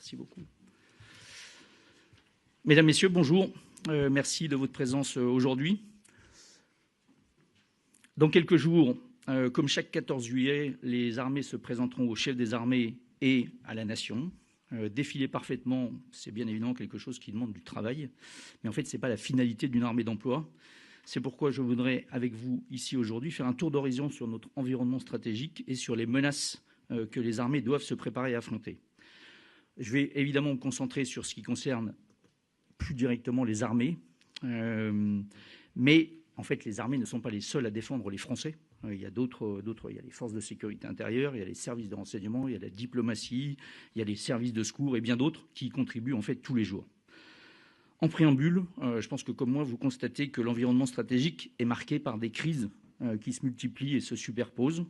Merci beaucoup. Mesdames, Messieurs, bonjour. Merci de votre présence aujourd'hui. Dans quelques jours, comme chaque 14 juillet, les armées se présenteront au chef des armées et à la nation. Défiler parfaitement, c'est bien évidemment quelque chose qui demande du travail, mais en fait, ce n'est pas la finalité d'une armée d'emploi. C'est pourquoi je voudrais, avec vous, ici aujourd'hui, faire un tour d'horizon sur notre environnement stratégique et sur les menaces que les armées doivent se préparer à affronter. Je vais évidemment me concentrer sur ce qui concerne plus directement les armées, mais en fait, les armées ne sont pas les seules à défendre les Français. Il y a d'autres, il y a les forces de sécurité intérieure, il y a les services de renseignement, il y a la diplomatie, il y a les services de secours et bien d'autres qui y contribuent en fait tous les jours. En préambule, je pense que comme moi, vous constatez que l'environnement stratégique est marqué par des crises qui se multiplient et se superposent.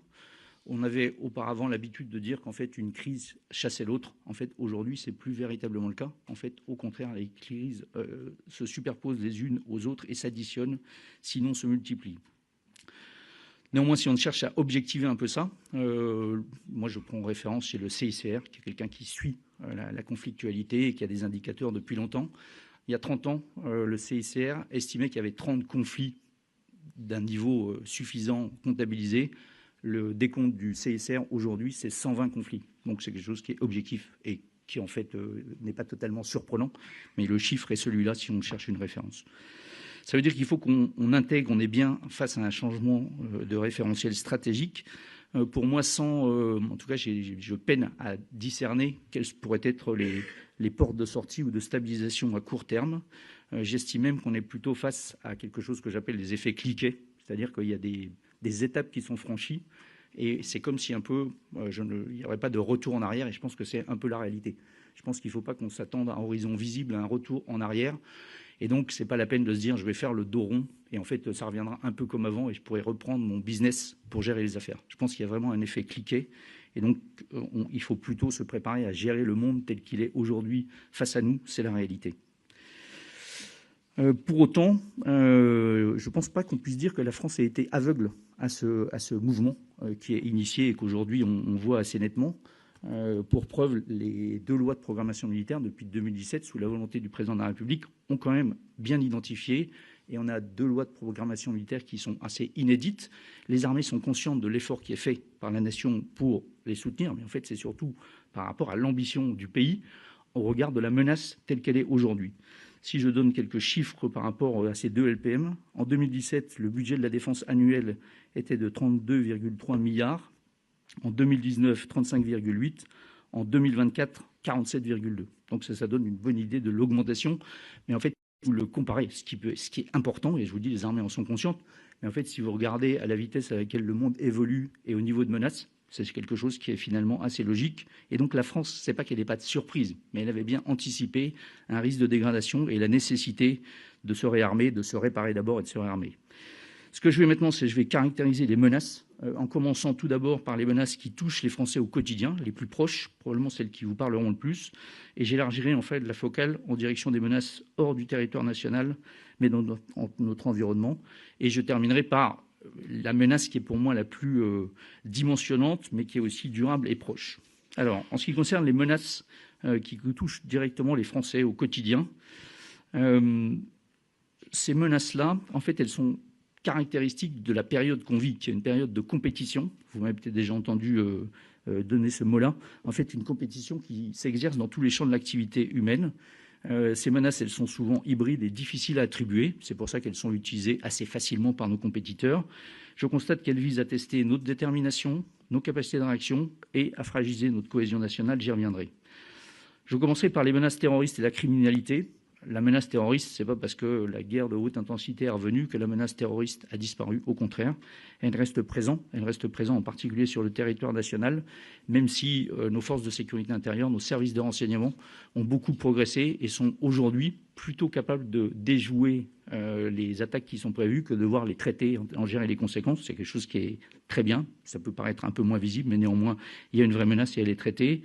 On avait auparavant l'habitude de dire qu'en fait une crise chassait l'autre. En fait, aujourd'hui, c'est plus véritablement le cas. En fait, au contraire, les crises se superposent les unes aux autres et s'additionnent, sinon se multiplient. Néanmoins, si on cherche à objectiver un peu ça, moi je prends référence chez le CICR, qui est quelqu'un qui suit la conflictualité et qui a des indicateurs depuis longtemps. Il y a 30 ans, le CICR estimait qu'il y avait 30 conflits d'un niveau suffisant comptabilisé. Le décompte du CICR aujourd'hui, c'est 120 conflits. Donc c'est quelque chose qui est objectif et qui en fait n'est pas totalement surprenant, mais le chiffre est celui-là si on cherche une référence. Ça veut dire qu'il faut qu'on intègre, on est bien face à un changement de référentiel stratégique. Pour moi, en tout cas, je peine à discerner quelles pourraient être les portes de sortie ou de stabilisation à court terme. J'estime même qu'on est plutôt face à quelque chose que j'appelle les effets cliquets, c'est-à-dire qu'il y a des étapes qui sont franchies et c'est comme si un peu, il n'y aurait pas de retour en arrière et je pense que c'est un peu la réalité. Je pense qu'il ne faut pas qu'on s'attende à un horizon visible, à un retour en arrière. Et donc, ce n'est pas la peine de se dire je vais faire le dos rond et en fait, ça reviendra un peu comme avant et je pourrai reprendre mon business pour gérer les affaires. Je pense qu'il y a vraiment un effet cliquet et donc il faut plutôt se préparer à gérer le monde tel qu'il est aujourd'hui face à nous. C'est la réalité. Pour autant, je ne pense pas qu'on puisse dire que la France ait été aveugle à ce mouvement qui est initié et qu'aujourd'hui on voit assez nettement. Pour preuve, les 2 lois de programmation militaire depuis 2017, sous la volonté du président de la République, ont quand même bien identifié. Et on a 2 lois de programmation militaire qui sont assez inédites. Les armées sont conscientes de l'effort qui est fait par la nation pour les soutenir, mais en fait, c'est surtout par rapport à l'ambition du pays au regard de la menace telle qu'elle est aujourd'hui. Si je donne quelques chiffres par rapport à ces 2 LPM, en 2017, le budget de la défense annuel était de 32,3 milliards. En 2019, 35,8. En 2024, 47,2. Donc ça donne une bonne idée de l'augmentation. Mais en fait, vous le comparez, ce qui est important, et je vous dis, les armées en sont conscientes, mais en fait, si vous regardez à la vitesse à laquelle le monde évolue et au niveau de menaces, c'est quelque chose qui est finalement assez logique. Et donc la France, c'est pas qu'elle n'ait pas de surprise, mais elle avait bien anticipé un risque de dégradation et la nécessité de se réarmer, de se réparer d'abord et de se réarmer. Ce que je vais maintenant, c'est je vais caractériser les menaces, en commençant tout d'abord par les menaces qui touchent les Français au quotidien, les plus proches, probablement celles qui vous parleront le plus, et j'élargirai en fait la focale en direction des menaces hors du territoire national, mais dans notre environnement. Et je terminerai par la menace qui est pour moi la plus dimensionnante, mais qui est aussi durable et proche. Alors, en ce qui concerne les menaces qui touchent directement les Français au quotidien, ces menaces-là, en fait, elles sont caractéristiques de la période qu'on vit, qui est une période de compétition. Vous m'avez peut-être déjà entendu donner ce mot-là. En fait, une compétition qui s'exerce dans tous les champs de l'activité humaine. Ces menaces, elles sont souvent hybrides et difficiles à attribuer. C'est pour ça qu'elles sont utilisées assez facilement par nos compétiteurs. Je constate qu'elles visent à tester notre détermination, nos capacités de réaction et à fragiliser notre cohésion nationale. J'y reviendrai. Je commencerai par les menaces terroristes et la criminalité. La menace terroriste, ce n'est pas parce que la guerre de haute intensité est revenue que la menace terroriste a disparu. Au contraire, elle reste présente en particulier sur le territoire national, même si nos forces de sécurité intérieure, nos services de renseignement ont beaucoup progressé et sont aujourd'hui plutôt capables de déjouer les attaques qui sont prévues que de devoir les traiter, en gérer les conséquences. C'est quelque chose qui est très bien. Ça peut paraître un peu moins visible, mais néanmoins, il y a une vraie menace et elle est traitée.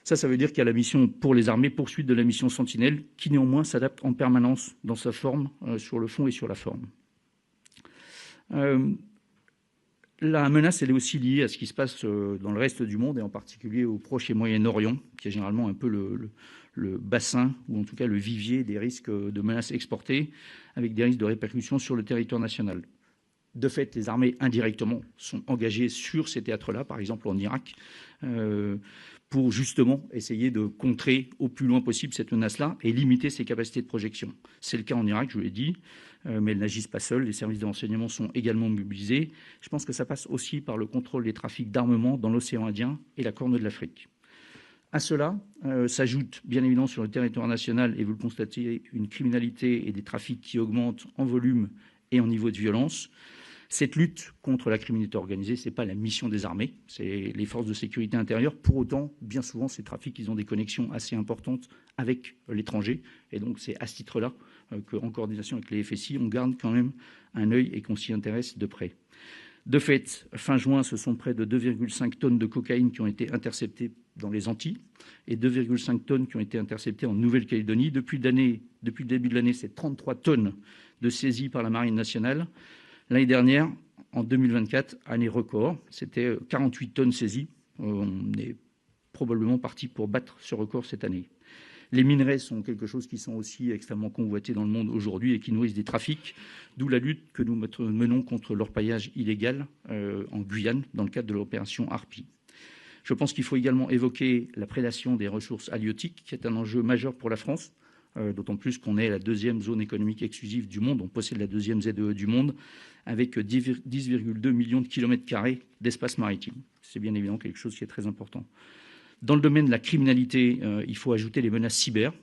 Ça veut dire qu'il y a la mission pour les armées, poursuite de la mission Sentinelle, qui néanmoins s'adapte en permanence dans sa forme, sur le fond et sur la forme. La menace, elle est aussi liée à ce qui se passe dans le reste du monde, et en particulier au Proche et Moyen-Orient, qui est généralement un peu le bassin, ou en tout cas le vivier des risques de menaces exportées, avec des risques de répercussions sur le territoire national. De fait, les armées, indirectement, sont engagées sur ces théâtres-là, par exemple en Irak, pour justement essayer de contrer au plus loin possible cette menace-là et limiter ses capacités de projection. C'est le cas en Irak, je vous l'ai dit, mais elles n'agissent pas seules. Les services de renseignement sont également mobilisés. Je pense que ça passe aussi par le contrôle des trafics d'armement dans l'océan Indien et la Corne de l'Afrique. À cela s'ajoute bien évidemment sur le territoire national, et vous le constatez, une criminalité et des trafics qui augmentent en volume et en niveau de violence. Cette lutte contre la criminalité organisée, ce n'est pas la mission des armées, c'est les forces de sécurité intérieure. Pour autant, bien souvent, ces trafics, ils ont des connexions assez importantes avec l'étranger. Et donc, c'est à ce titre-là qu'en coordination avec les FSI, on garde quand même un œil et qu'on s'y intéresse de près. De fait, fin juin, ce sont près de 2,5 tonnes de cocaïne qui ont été interceptées dans les Antilles et 2,5 tonnes qui ont été interceptées en Nouvelle-Calédonie. Depuis le début de l'année, c'est 33 tonnes de saisies par la Marine nationale. L'année dernière, en 2024, année record, c'était 48 tonnes saisies. On est probablement parti pour battre ce record cette année. Les minerais sont quelque chose qui sont aussi extrêmement convoités dans le monde aujourd'hui et qui nourrissent des trafics, d'où la lutte que nous menons contre l'orpaillage illégal en Guyane dans le cadre de l'opération Harpie. Je pense qu'il faut également évoquer la prédation des ressources halieutiques, qui est un enjeu majeur pour la France, d'autant plus qu'on est la deuxième zone économique exclusive du monde, on possède la deuxième ZEE du monde, avec 10,2 millions de kilomètres carrés d'espace maritime. C'est bien évidemment quelque chose qui est très important. Dans le domaine de la criminalité, il faut ajouter les menaces cyber,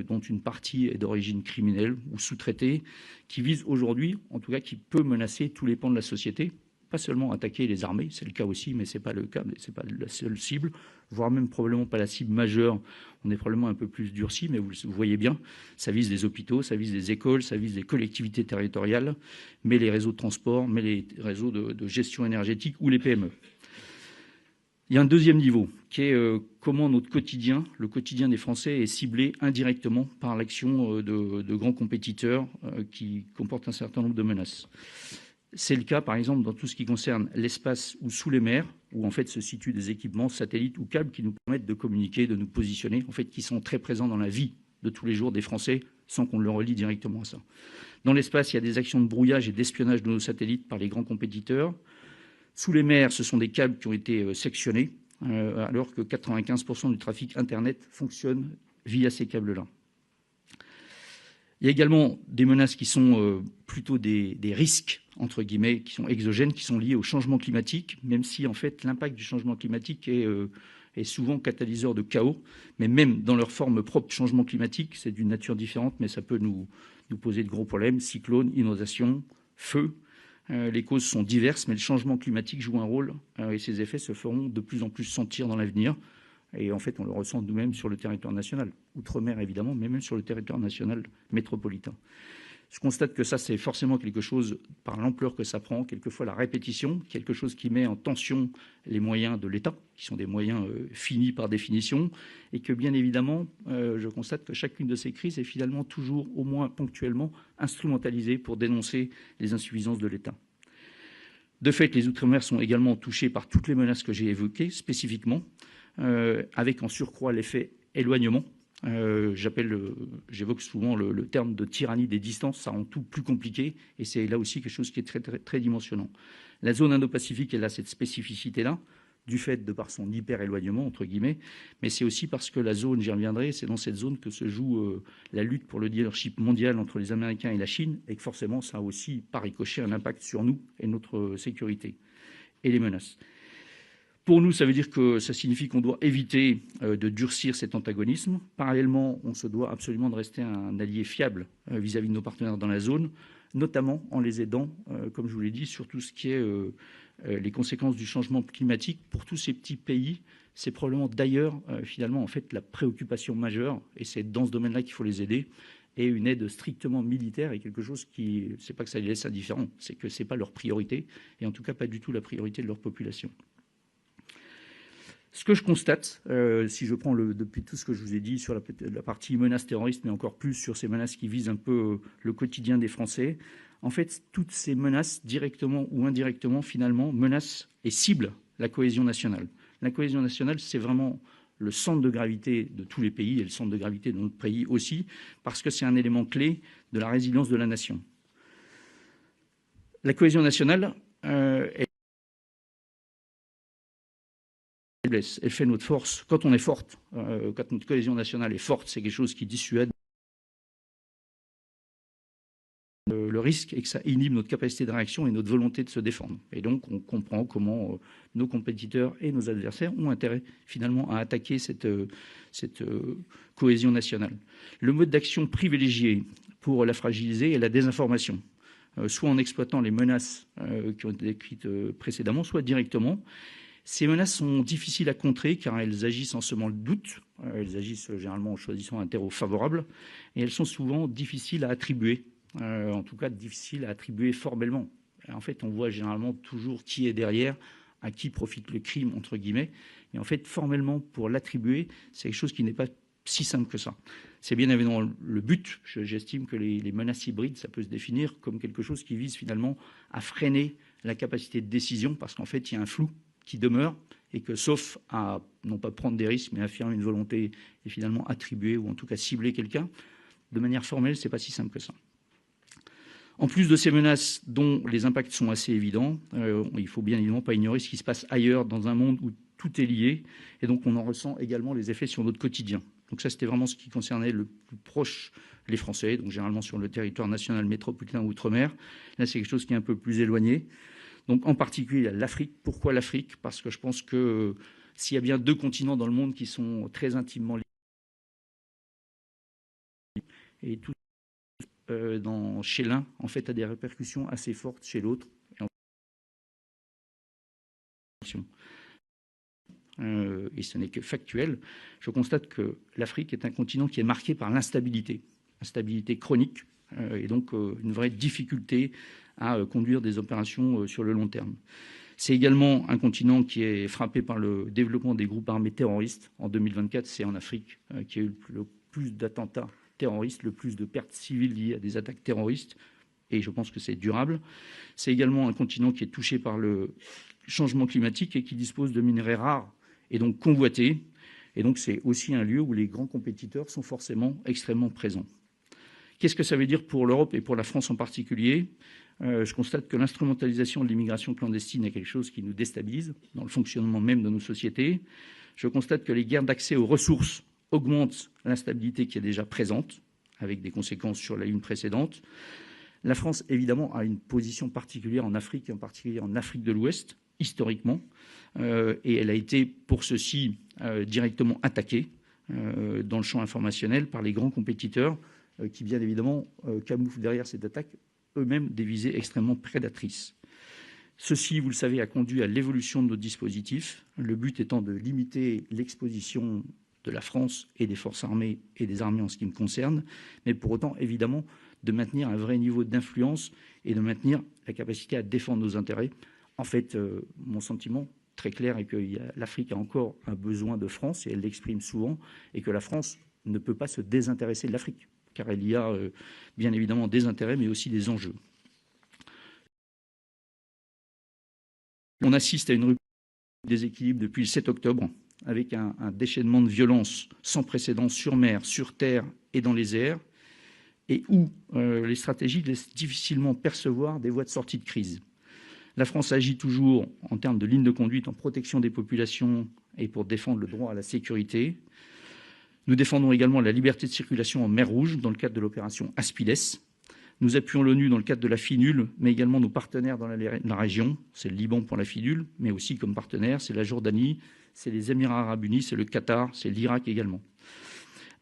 dont une partie est d'origine criminelle ou sous-traitée, qui vise aujourd'hui, en tout cas qui peut menacer tous les pans de la société, pas seulement attaquer les armées, c'est le cas aussi, mais ce n'est pas le cas, ce n'est pas la seule cible, voire même probablement pas la cible majeure. On est probablement un peu plus durci, mais vous voyez bien, ça vise les hôpitaux, ça vise les écoles, ça vise les collectivités territoriales, mais les réseaux de transport, mais les réseaux de gestion énergétique ou les PME. Il y a un deuxième niveau qui est comment notre quotidien, le quotidien des Français, est ciblé indirectement par l'action de grands compétiteurs qui comportent un certain nombre de menaces. C'est le cas, par exemple, dans tout ce qui concerne l'espace ou sous les mers, où en fait se situent des équipements satellites ou câbles qui nous permettent de communiquer, de nous positionner, en fait, qui sont très présents dans la vie de tous les jours des Français, sans qu'on le relie directement à ça. Dans l'espace, il y a des actions de brouillage et d'espionnage de nos satellites par les grands compétiteurs. Sous les mers, ce sont des câbles qui ont été sectionnés, alors que 95% du trafic Internet fonctionne via ces câbles-là. Il y a également des menaces qui sont plutôt des risques, entre guillemets, qui sont exogènes, qui sont liés au changement climatique, même si en fait l'impact du changement climatique est souvent catalyseur de chaos, mais même dans leur forme propre, changement climatique, c'est d'une nature différente, mais ça peut nous poser de gros problèmes, cyclones, inondations, feux. Les causes sont diverses, mais le changement climatique joue un rôle et ses effets se feront de plus en plus sentir dans l'avenir. Et en fait, on le ressent nous-mêmes sur le territoire national, outre-mer évidemment, mais même sur le territoire national métropolitain. Je constate que ça, c'est forcément quelque chose, par l'ampleur que ça prend, quelquefois la répétition, quelque chose qui met en tension les moyens de l'État, qui sont des moyens finis par définition, et que bien évidemment, je constate que chacune de ces crises est finalement toujours, au moins ponctuellement, instrumentalisée pour dénoncer les insuffisances de l'État. De fait, les Outre-mer sont également touchés par toutes les menaces que j'ai évoquées spécifiquement, avec en surcroît l'effet éloignement. J'évoque souvent le terme de tyrannie des distances, ça rend tout plus compliqué et c'est là aussi quelque chose qui est très, très, très dimensionnant. La zone Indo-Pacifique, elle a cette spécificité-là, du fait de par son hyper-éloignement, entre guillemets, mais c'est aussi parce que la zone, j'y reviendrai, c'est dans cette zone que se joue la lutte pour le leadership mondial entre les Américains et la Chine, et que forcément, ça a aussi, par ricochet, un impact sur nous et notre sécurité et les menaces. Pour nous, ça veut dire que ça signifie qu'on doit éviter de durcir cet antagonisme. Parallèlement, on se doit absolument de rester un allié fiable vis-à-vis de nos partenaires dans la zone, notamment en les aidant, comme je vous l'ai dit, sur tout ce qui est les conséquences du changement climatique. Pour tous ces petits pays, c'est probablement d'ailleurs, finalement, en fait, la préoccupation majeure, et c'est dans ce domaine-là qu'il faut les aider. Et une aide strictement militaire est quelque chose qui, c'est pas que ça les laisse indifférents, c'est que c'est pas leur priorité, et en tout cas pas du tout la priorité de leur population. Ce que je constate, si je prends depuis tout ce que je vous ai dit sur la partie menaces terroristes, mais encore plus sur ces menaces qui visent un peu le quotidien des Français, En fait, toutes ces menaces, directement ou indirectement, finalement, menacent et ciblent la cohésion nationale. La cohésion nationale, c'est vraiment le centre de gravité de tous les pays et le centre de gravité de notre pays aussi, parce que c'est un élément clé de la résilience de la nation. La cohésion nationale, elle fait notre force. Quand on est forte, quand notre cohésion nationale est forte, c'est quelque chose qui dissuade le risque et que ça inhibe notre capacité de réaction et notre volonté de se défendre. Et donc, on comprend comment nos compétiteurs et nos adversaires ont intérêt finalement à attaquer cette cohésion nationale. Le mode d'action privilégié pour la fragiliser est la désinformation, soit en exploitant les menaces qui ont été décrites précédemment, soit directement. Ces menaces sont difficiles à contrer car elles agissent en semant le doute, elles agissent généralement en choisissant un terreau favorable, et elles sont souvent difficiles à attribuer. En tout cas difficile à attribuer formellement. En fait, on voit généralement toujours qui est derrière, à qui profite le crime, entre guillemets. Et en fait, formellement, pour l'attribuer, c'est quelque chose qui n'est pas si simple que ça. C'est bien évidemment le but. J'estime que les menaces hybrides, ça peut se définir comme quelque chose qui vise finalement à freiner la capacité de décision, parce qu'en fait, il y a un flou qui demeure et que, sauf à non pas prendre des risques, mais affirmer une volonté et finalement attribuer ou en tout cas cibler quelqu'un, de manière formelle, c'est pas si simple que ça. En plus de ces menaces dont les impacts sont assez évidents, il ne faut bien évidemment pas ignorer ce qui se passe ailleurs dans un monde où tout est lié, et donc on en ressent également les effets sur notre quotidien. Donc ça, c'était vraiment ce qui concernait le plus proche les Français, donc généralement sur le territoire national métropolitain ou outre-mer. Là, c'est quelque chose qui est un peu plus éloigné. Donc en particulier, il y a l'Afrique. Pourquoi l'Afrique? Parce que je pense que s'il y a bien deux continents dans le monde qui sont très intimement liés, et tout chez l'un, en fait, a des répercussions assez fortes chez l'autre. Et ce n'est que factuel. Je constate que l'Afrique est un continent qui est marqué par l'instabilité chronique, et donc une vraie difficulté à conduire des opérations sur le long terme. C'est également un continent qui est frappé par le développement des groupes armés terroristes. En 2024, c'est en Afrique qu'il y a eu le plus d'attentats terroristes, le plus de pertes civiles liées à des attaques terroristes, et je pense que c'est durable. C'est également un continent qui est touché par le changement climatique et qui dispose de minerais rares et donc convoités. Et donc c'est aussi un lieu où les grands compétiteurs sont forcément extrêmement présents. Qu'est-ce que ça veut dire pour l'Europe et pour la France en particulier? Je constate que l'instrumentalisation de l'immigration clandestine est quelque chose qui nous déstabilise dans le fonctionnement même de nos sociétés. Je constate que les guerres d'accès aux ressources augmentent l'instabilité qui est déjà présente, avec des conséquences sur la ligne précédente. La France, évidemment, a une position particulière en Afrique, et en particulier en Afrique de l'Ouest, historiquement, et elle a été, pour ceci, directement attaquée dans le champ informationnel par les grands compétiteurs qui, bien évidemment, camouflent derrière cette attaque eux-mêmes des visées extrêmement prédatrices. Ceci, vous le savez, a conduit à l'évolution de nos dispositifs, le but étant de limiter l'exposition de la France et des forces armées et des armées en ce qui me concerne, mais pour autant, évidemment, de maintenir un vrai niveau d'influence et de maintenir la capacité à défendre nos intérêts. En fait, mon sentiment très clair est que l'Afrique a encore un besoin de France, et elle l'exprime souvent, et que la France ne peut pas se désintéresser de l'Afrique, car il y a bien évidemment des intérêts, mais aussi des enjeux. On assiste à une rupture du déséquilibre depuis le 7 octobre, avec un déchaînement de violence sans précédent sur mer, sur terre et dans les airs, et où les stratégies laissent difficilement percevoir des voies de sortie de crise. La France agit toujours en termes de ligne de conduite en protection des populations et pour défendre le droit à la sécurité. Nous défendons également la liberté de circulation en mer Rouge dans le cadre de l'opération Aspides. Nous appuyons l'ONU dans le cadre de la FINUL, mais également nos partenaires dans la région. C'est le Liban pour la FINUL, mais aussi comme partenaire, c'est la Jordanie, c'est les Émirats arabes unis, c'est le Qatar, c'est l'Irak également.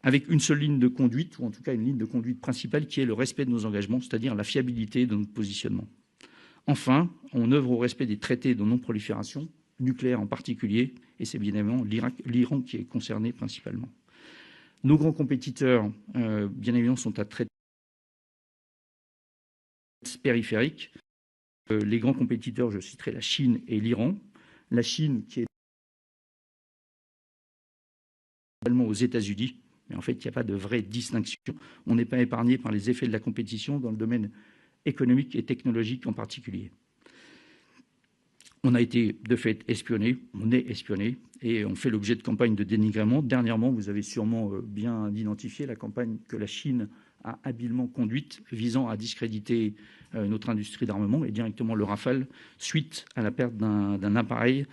Avec une seule ligne de conduite, ou en tout cas une ligne de conduite principale, qui est le respect de nos engagements, c'est-à-dire la fiabilité de notre positionnement. Enfin, on œuvre au respect des traités de non-prolifération, nucléaire en particulier, et c'est bien évidemment l'Iran qui est concerné principalement. Nos grands compétiteurs, bien évidemment, sont à traiter périphériques. Les grands compétiteurs, je citerai la Chine et l'Iran. La Chine qui est également aux États-Unis, mais en fait, il n'y a pas de vraie distinction. On n'est pas épargné par les effets de la compétition dans le domaine économique et technologique en particulier. On a été de fait espionné, on est espionné et on fait l'objet de campagnes de dénigrement. Dernièrement, vous avez sûrement bien identifié la campagne que la Chine a habilement conduite visant à discréditer notre industrie d'armement et directement le Rafale suite à la perte d'un appareil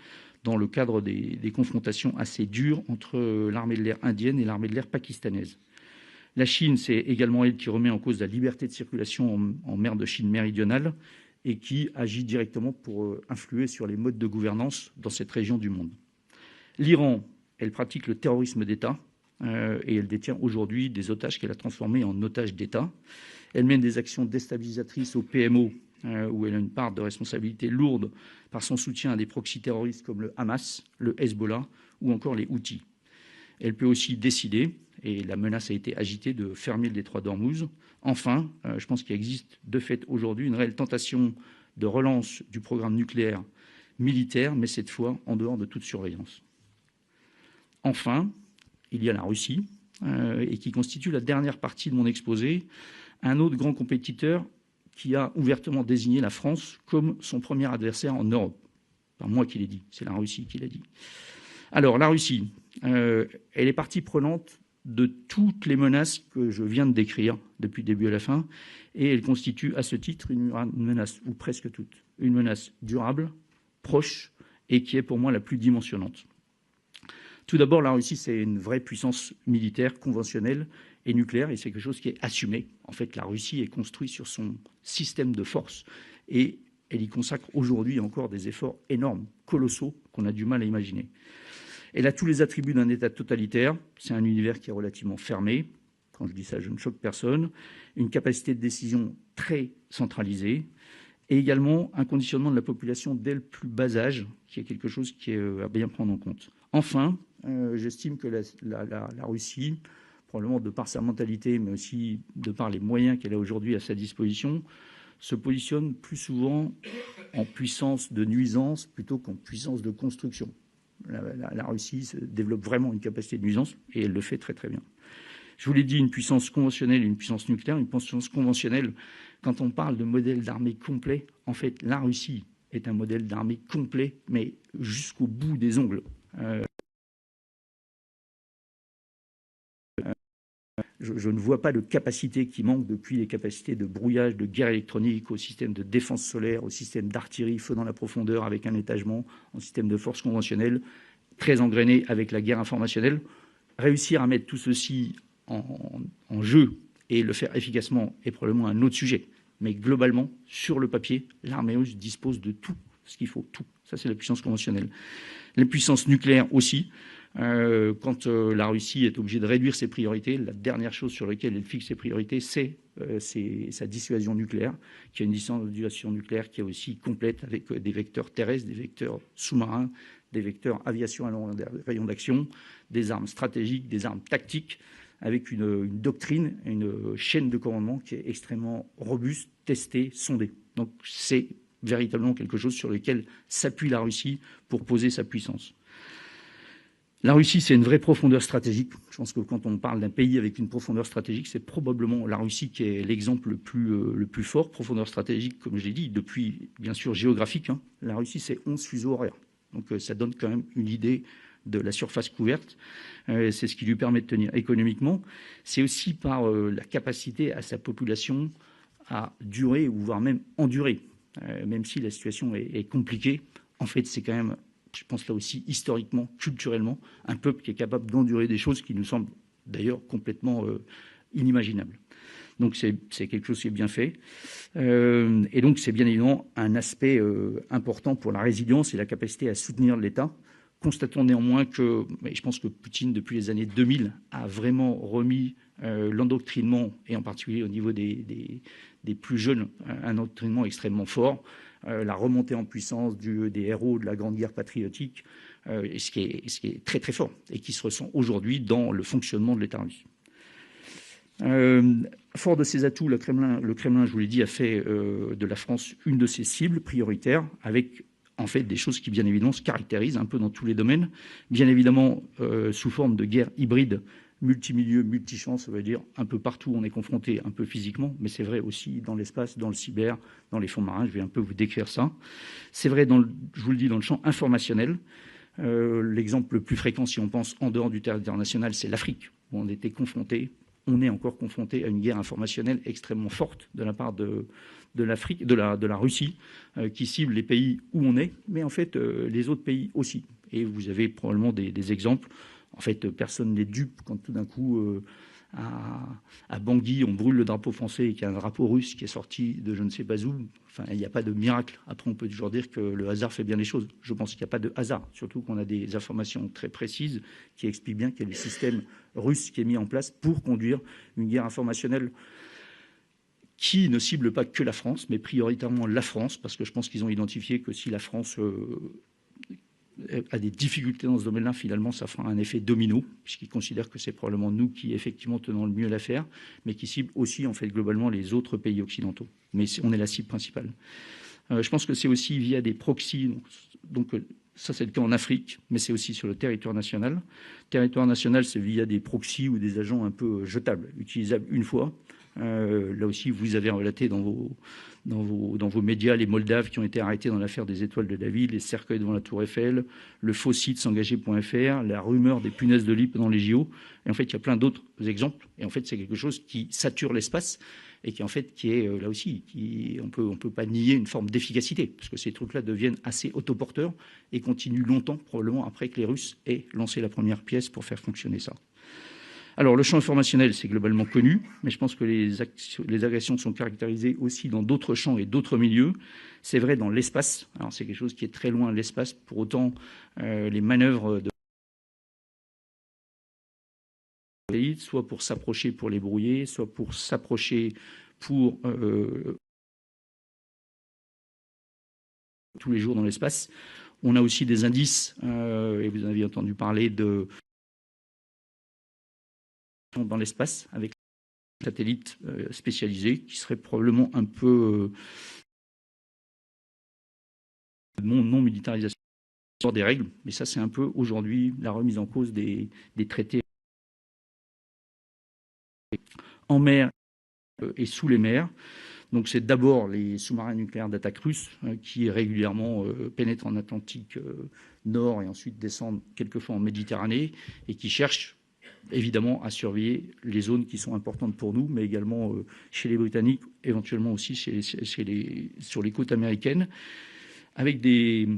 dans le cadre des confrontations assez dures entre l'armée de l'air indienne et l'armée de l'air pakistanaise. La Chine, c'est également elle qui remet en cause la liberté de circulation en mer de Chine méridionale et qui agit directement pour influer sur les modes de gouvernance dans cette région du monde. L'Iran, elle pratique le terrorisme d'État et elle détient aujourd'hui des otages qu'elle a transformés en otages d'État. Elle mène des actions déstabilisatrices au PMO où elle a une part de responsabilité lourde par son soutien à des proxys terroristes comme le Hamas, le Hezbollah ou encore les Houthis. Elle peut aussi décider, et la menace a été agitée, de fermer le détroit d'Ormuz. Enfin, je pense qu'il existe de fait aujourd'hui une réelle tentation de relance du programme nucléaire militaire, mais cette fois en dehors de toute surveillance. Enfin, il y a la Russie, et qui constitue la dernière partie de mon exposé, un autre grand compétiteur qui a ouvertement désigné la France comme son premier adversaire en Europe. Pas moi qui l'ai dit, c'est la Russie qui l'a dit. Alors, la Russie, elle est partie prenante de toutes les menaces que je viens de décrire depuis le début à la fin, et elle constitue à ce titre une menace, ou presque toute, une menace durable, proche, et qui est pour moi la plus dimensionnante. Tout d'abord, la Russie, c'est une vraie puissance militaire, conventionnelle et nucléaire, et c'est quelque chose qui est assumé. En fait, la Russie est construite sur son système de force, et elle y consacre aujourd'hui encore des efforts énormes, colossaux, qu'on a du mal à imaginer. Elle a tous les attributs d'un État totalitaire. C'est un univers qui est relativement fermé. Quand je dis ça, je ne choque personne. Une capacité de décision très centralisée. Et également un conditionnement de la population dès le plus bas âge, qui est quelque chose qui est à bien prendre en compte. Enfin, j'estime que la Russie, probablement de par sa mentalité, mais aussi de par les moyens qu'elle a aujourd'hui à sa disposition, se positionne plus souvent en puissance de nuisance plutôt qu'en puissance de construction. La Russie développe vraiment une capacité de nuisance et elle le fait très très bien. Je vous l'ai dit, une puissance conventionnelle et une puissance nucléaire. Une puissance conventionnelle, quand on parle de modèle d'armée complet, en fait, la Russie est un modèle d'armée complet, mais jusqu'au bout des ongles. Je ne vois pas de capacité qui manque depuis les capacités de brouillage, de guerre électronique, au système de défense solaire, au système d'artillerie, feu dans la profondeur avec un étagement, au système de force conventionnelle, très engrainé avec la guerre informationnelle. Réussir à mettre tout ceci en jeu et le faire efficacement est probablement un autre sujet. Mais globalement, sur le papier, l'armée russe dispose de tout ce qu'il faut, tout. Ça, c'est la puissance conventionnelle. Les puissances nucléaires aussi. Quand la Russie est obligée de réduire ses priorités, la dernière chose sur laquelle elle fixe ses priorités, c'est sa dissuasion nucléaire, qui est une dissuasion nucléaire qui est aussi complète avec des vecteurs terrestres, des vecteurs sous-marins, des vecteurs aviation à long rayon d'action, des armes stratégiques, des armes tactiques, avec une doctrine, une chaîne de commandement qui est extrêmement robuste, testée, sondée. Donc c'est véritablement quelque chose sur lequel s'appuie la Russie pour poser sa puissance. La Russie, c'est une vraie profondeur stratégique. Je pense que quand on parle d'un pays avec une profondeur stratégique, c'est probablement la Russie qui est l'exemple le plus fort. Profondeur stratégique, comme je l'ai dit, depuis, bien sûr, géographique. La Russie, c'est 11 fuseaux horaires. Donc ça donne quand même une idée de la surface couverte. C'est ce qui lui permet de tenir économiquement. C'est aussi par la capacité à sa population à durer, ou voire même endurer. Même si la situation est compliquée, en fait, c'est quand même... Je pense là aussi, historiquement, culturellement, un peuple qui est capable d'endurer des choses qui nous semblent d'ailleurs complètement inimaginables. Donc c'est quelque chose qui est bien fait. Et donc c'est bien évidemment un aspect important pour la résilience et la capacité à soutenir l'État. Constatons néanmoins que, et je pense que Poutine, depuis les années 2000, a vraiment remis l'endoctrinement, et en particulier au niveau des plus jeunes, un endoctrinement extrêmement fort. La remontée en puissance des héros de la Grande Guerre patriotique, ce qui est très très fort et qui se ressent aujourd'hui dans le fonctionnement de l'État russe. Fort de ses atouts, le Kremlin, je vous l'ai dit, a fait de la France une de ses cibles prioritaires, avec en fait des choses qui bien évidemment se caractérisent un peu dans tous les domaines, bien évidemment sous forme de guerre hybride, multimilieu, multichance, ça veut dire un peu partout on est confronté, un peu physiquement, mais c'est vrai aussi dans l'espace, dans le cyber, dans les fonds marins. Je vais un peu vous décrire ça. C'est vrai, je vous le dis, dans le champ informationnel. L'exemple le plus fréquent, si on pense en dehors du territoire national, c'est l'Afrique, où on est encore confronté à une guerre informationnelle extrêmement forte de la part de l'Afrique, de la Russie, qui cible les pays où on est, mais en fait les autres pays aussi. Et vous avez probablement des exemples. En fait, personne n'est dupe quand tout d'un coup, à Bangui, on brûle le drapeau français et qu'il y a un drapeau russe qui est sorti de je ne sais pas où. Enfin, il n'y a pas de miracle. Après, on peut toujours dire que le hasard fait bien les choses. Je pense qu'il n'y a pas de hasard, surtout qu'on a des informations très précises qui expliquent bien qu'il y a le système russe qui est mis en place pour conduire une guerre informationnelle qui ne cible pas que la France, mais prioritairement la France, parce que je pense qu'ils ont identifié que si la France a des difficultés dans ce domaine-là, finalement, ça fera un effet domino, puisqu'ils considèrent que c'est probablement nous qui, effectivement, tenons le mieux l'affaire, mais qui cible aussi, en fait, globalement, les autres pays occidentaux. Mais on est la cible principale. Je pense que c'est aussi via des proxys. Donc ça, c'est le cas en Afrique, mais c'est aussi sur le territoire national. Territoire national, c'est via des proxys ou des agents un peu jetables, utilisables une fois. Là aussi, vous avez relaté dans vos médias les Moldaves qui ont été arrêtés dans l'affaire des étoiles de David, les cercueils devant la Tour Eiffel, le faux site s'engager.fr, la rumeur des punaises de lit pendant les JO. Et en fait, il y a plein d'autres exemples. Et en fait, c'est quelque chose qui sature l'espace et qui, en fait, qui est là aussi, on peut pas nier une forme d'efficacité, parce que ces trucs-là deviennent assez autoporteurs et continuent longtemps, probablement après que les Russes aient lancé la première pièce pour faire fonctionner ça. Alors, le champ informationnel, c'est globalement connu, mais je pense que les agressions sont caractérisées aussi dans d'autres champs et d'autres milieux. C'est vrai dans l'espace. Alors, c'est quelque chose qui est très loin de l'espace. Pour autant, les manœuvres de soit pour s'approcher pour les brouiller, soit pour s'approcher pour tous les jours dans l'espace. On a aussi des indices, et vous en avez entendu parler, dans l'espace avec des satellites spécialisés qui seraient probablement un peu non militarisation des règles, mais ça c'est un peu aujourd'hui la remise en cause des traités en mer et sous les mers. Donc c'est d'abord les sous-marins nucléaires d'attaque russes qui régulièrement pénètrent en Atlantique Nord et ensuite descendent quelquefois en Méditerranée et qui cherchent évidemment à surveiller les zones qui sont importantes pour nous, mais également chez les Britanniques, éventuellement aussi sur les côtes américaines, avec des...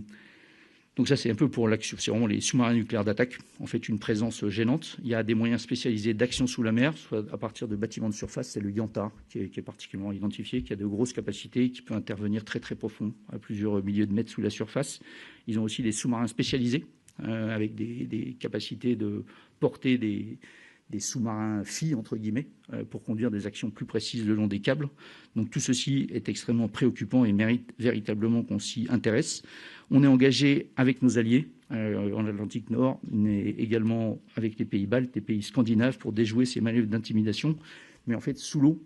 Donc ça, c'est un peu pour l'action. C'est vraiment les sous-marins nucléaires d'attaque, en fait, une présence gênante. Il y a des moyens spécialisés d'action sous la mer, soit à partir de bâtiments de surface. C'est le Yanta qui est particulièrement identifié, qui a de grosses capacités, qui peut intervenir très très profond, à plusieurs milliers de mètres sous la surface. Ils ont aussi des sous-marins spécialisés, avec des capacités de porter des sous-marins filles, entre guillemets, pour conduire des actions plus précises le long des câbles. Donc tout ceci est extrêmement préoccupant et mérite véritablement qu'on s'y intéresse. On est engagé avec nos alliés en Atlantique Nord, mais également avec les pays baltes, les pays scandinaves, pour déjouer ces manœuvres d'intimidation. Mais en fait, sous l'eau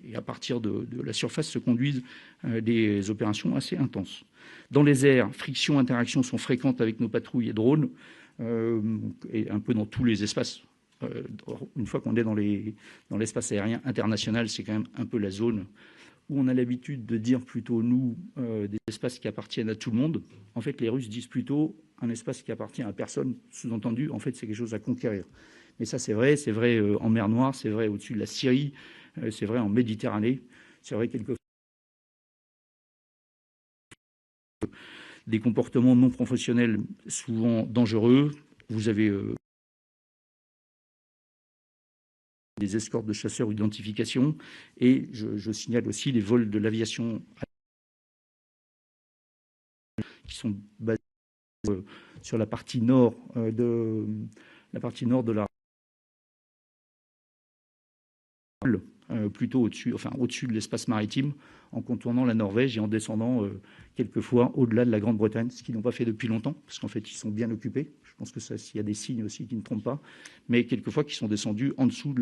et à partir de la surface se conduisent des opérations assez intenses. Dans les airs, frictions, interactions sont fréquentes avec nos patrouilles et drones, et un peu dans tous les espaces. Une fois qu'on est dans l'espace aérien international, c'est quand même un peu la zone où on a l'habitude de dire plutôt, nous, des espaces qui appartiennent à tout le monde. En fait, les Russes disent plutôt un espace qui appartient à personne. Sous-entendu, en fait, c'est quelque chose à conquérir. Mais ça, c'est vrai en mer Noire, c'est vrai au-dessus de la Syrie, c'est vrai en Méditerranée, c'est vrai quelquefois des comportements non professionnels souvent dangereux. Vous avez des escortes de chasseurs ou d'identification, et je signale aussi les vols de l'aviation qui sont basés sur la partie nord de la plutôt au-dessus de l'espace maritime, en contournant la Norvège et en descendant quelquefois au-delà de la Grande-Bretagne, ce qu'ils n'ont pas fait depuis longtemps, parce qu'en fait, ils sont bien occupés. Je pense que ça, s'il y a des signes aussi qui ne trompent pas, mais quelquefois qui sont descendus en dessous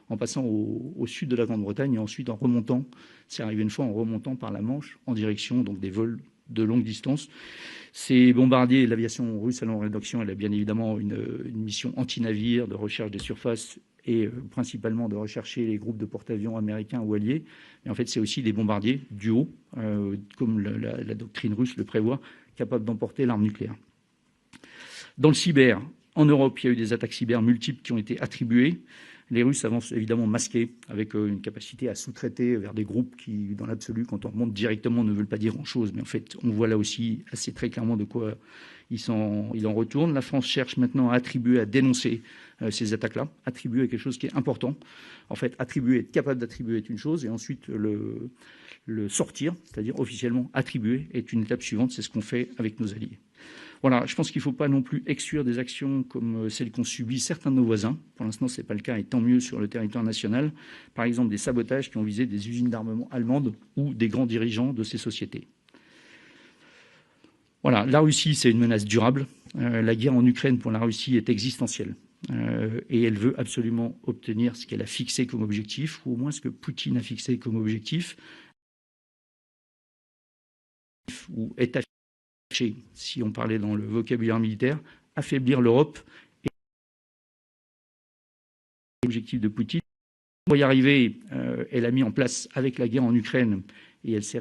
en passant au sud de la Grande-Bretagne et ensuite en remontant. C'est arrivé une fois en remontant par la Manche en direction donc des vols de longue distance. Ces bombardiers, l'aviation russe à longue réduction, elle a bien évidemment une mission anti-navire, de recherche des surfaces et principalement de rechercher les groupes de porte-avions américains ou alliés. Mais en fait, c'est aussi des bombardiers du haut, comme la doctrine russe le prévoit, capables d'emporter l'arme nucléaire. Dans le cyber, en Europe, il y a eu des attaques cyber multiples qui ont été attribuées. Les Russes avancent évidemment masqués, avec une capacité à sous-traiter vers des groupes qui, dans l'absolu, quand on remonte directement, ne veulent pas dire grand-chose. Mais en fait, on voit là aussi assez très clairement de quoi il en retourne. La France cherche maintenant à attribuer, à dénoncer ces attaques-là. Attribuer est quelque chose qui est important. En fait, attribuer, être capable d'attribuer est une chose, et ensuite le sortir, c'est-à-dire officiellement attribuer, est une étape suivante. C'est ce qu'on fait avec nos alliés. Voilà, je pense qu'il ne faut pas non plus exclure des actions comme celles qu'ont subies certains de nos voisins. Pour l'instant, ce n'est pas le cas, et tant mieux sur le territoire national. Par exemple, des sabotages qui ont visé des usines d'armement allemandes ou des grands dirigeants de ces sociétés. Voilà, la Russie, c'est une menace durable. La guerre en Ukraine pour la Russie est existentielle. Et elle veut absolument obtenir ce qu'elle a fixé comme objectif, ou au moins ce que Poutine a fixé comme objectif, ou est affiché, si on parlait dans le vocabulaire militaire, affaiblir l'Europe. Et l'objectif de Poutine, pour y arriver, elle a mis en place avec la guerre en Ukraine, et elle s'est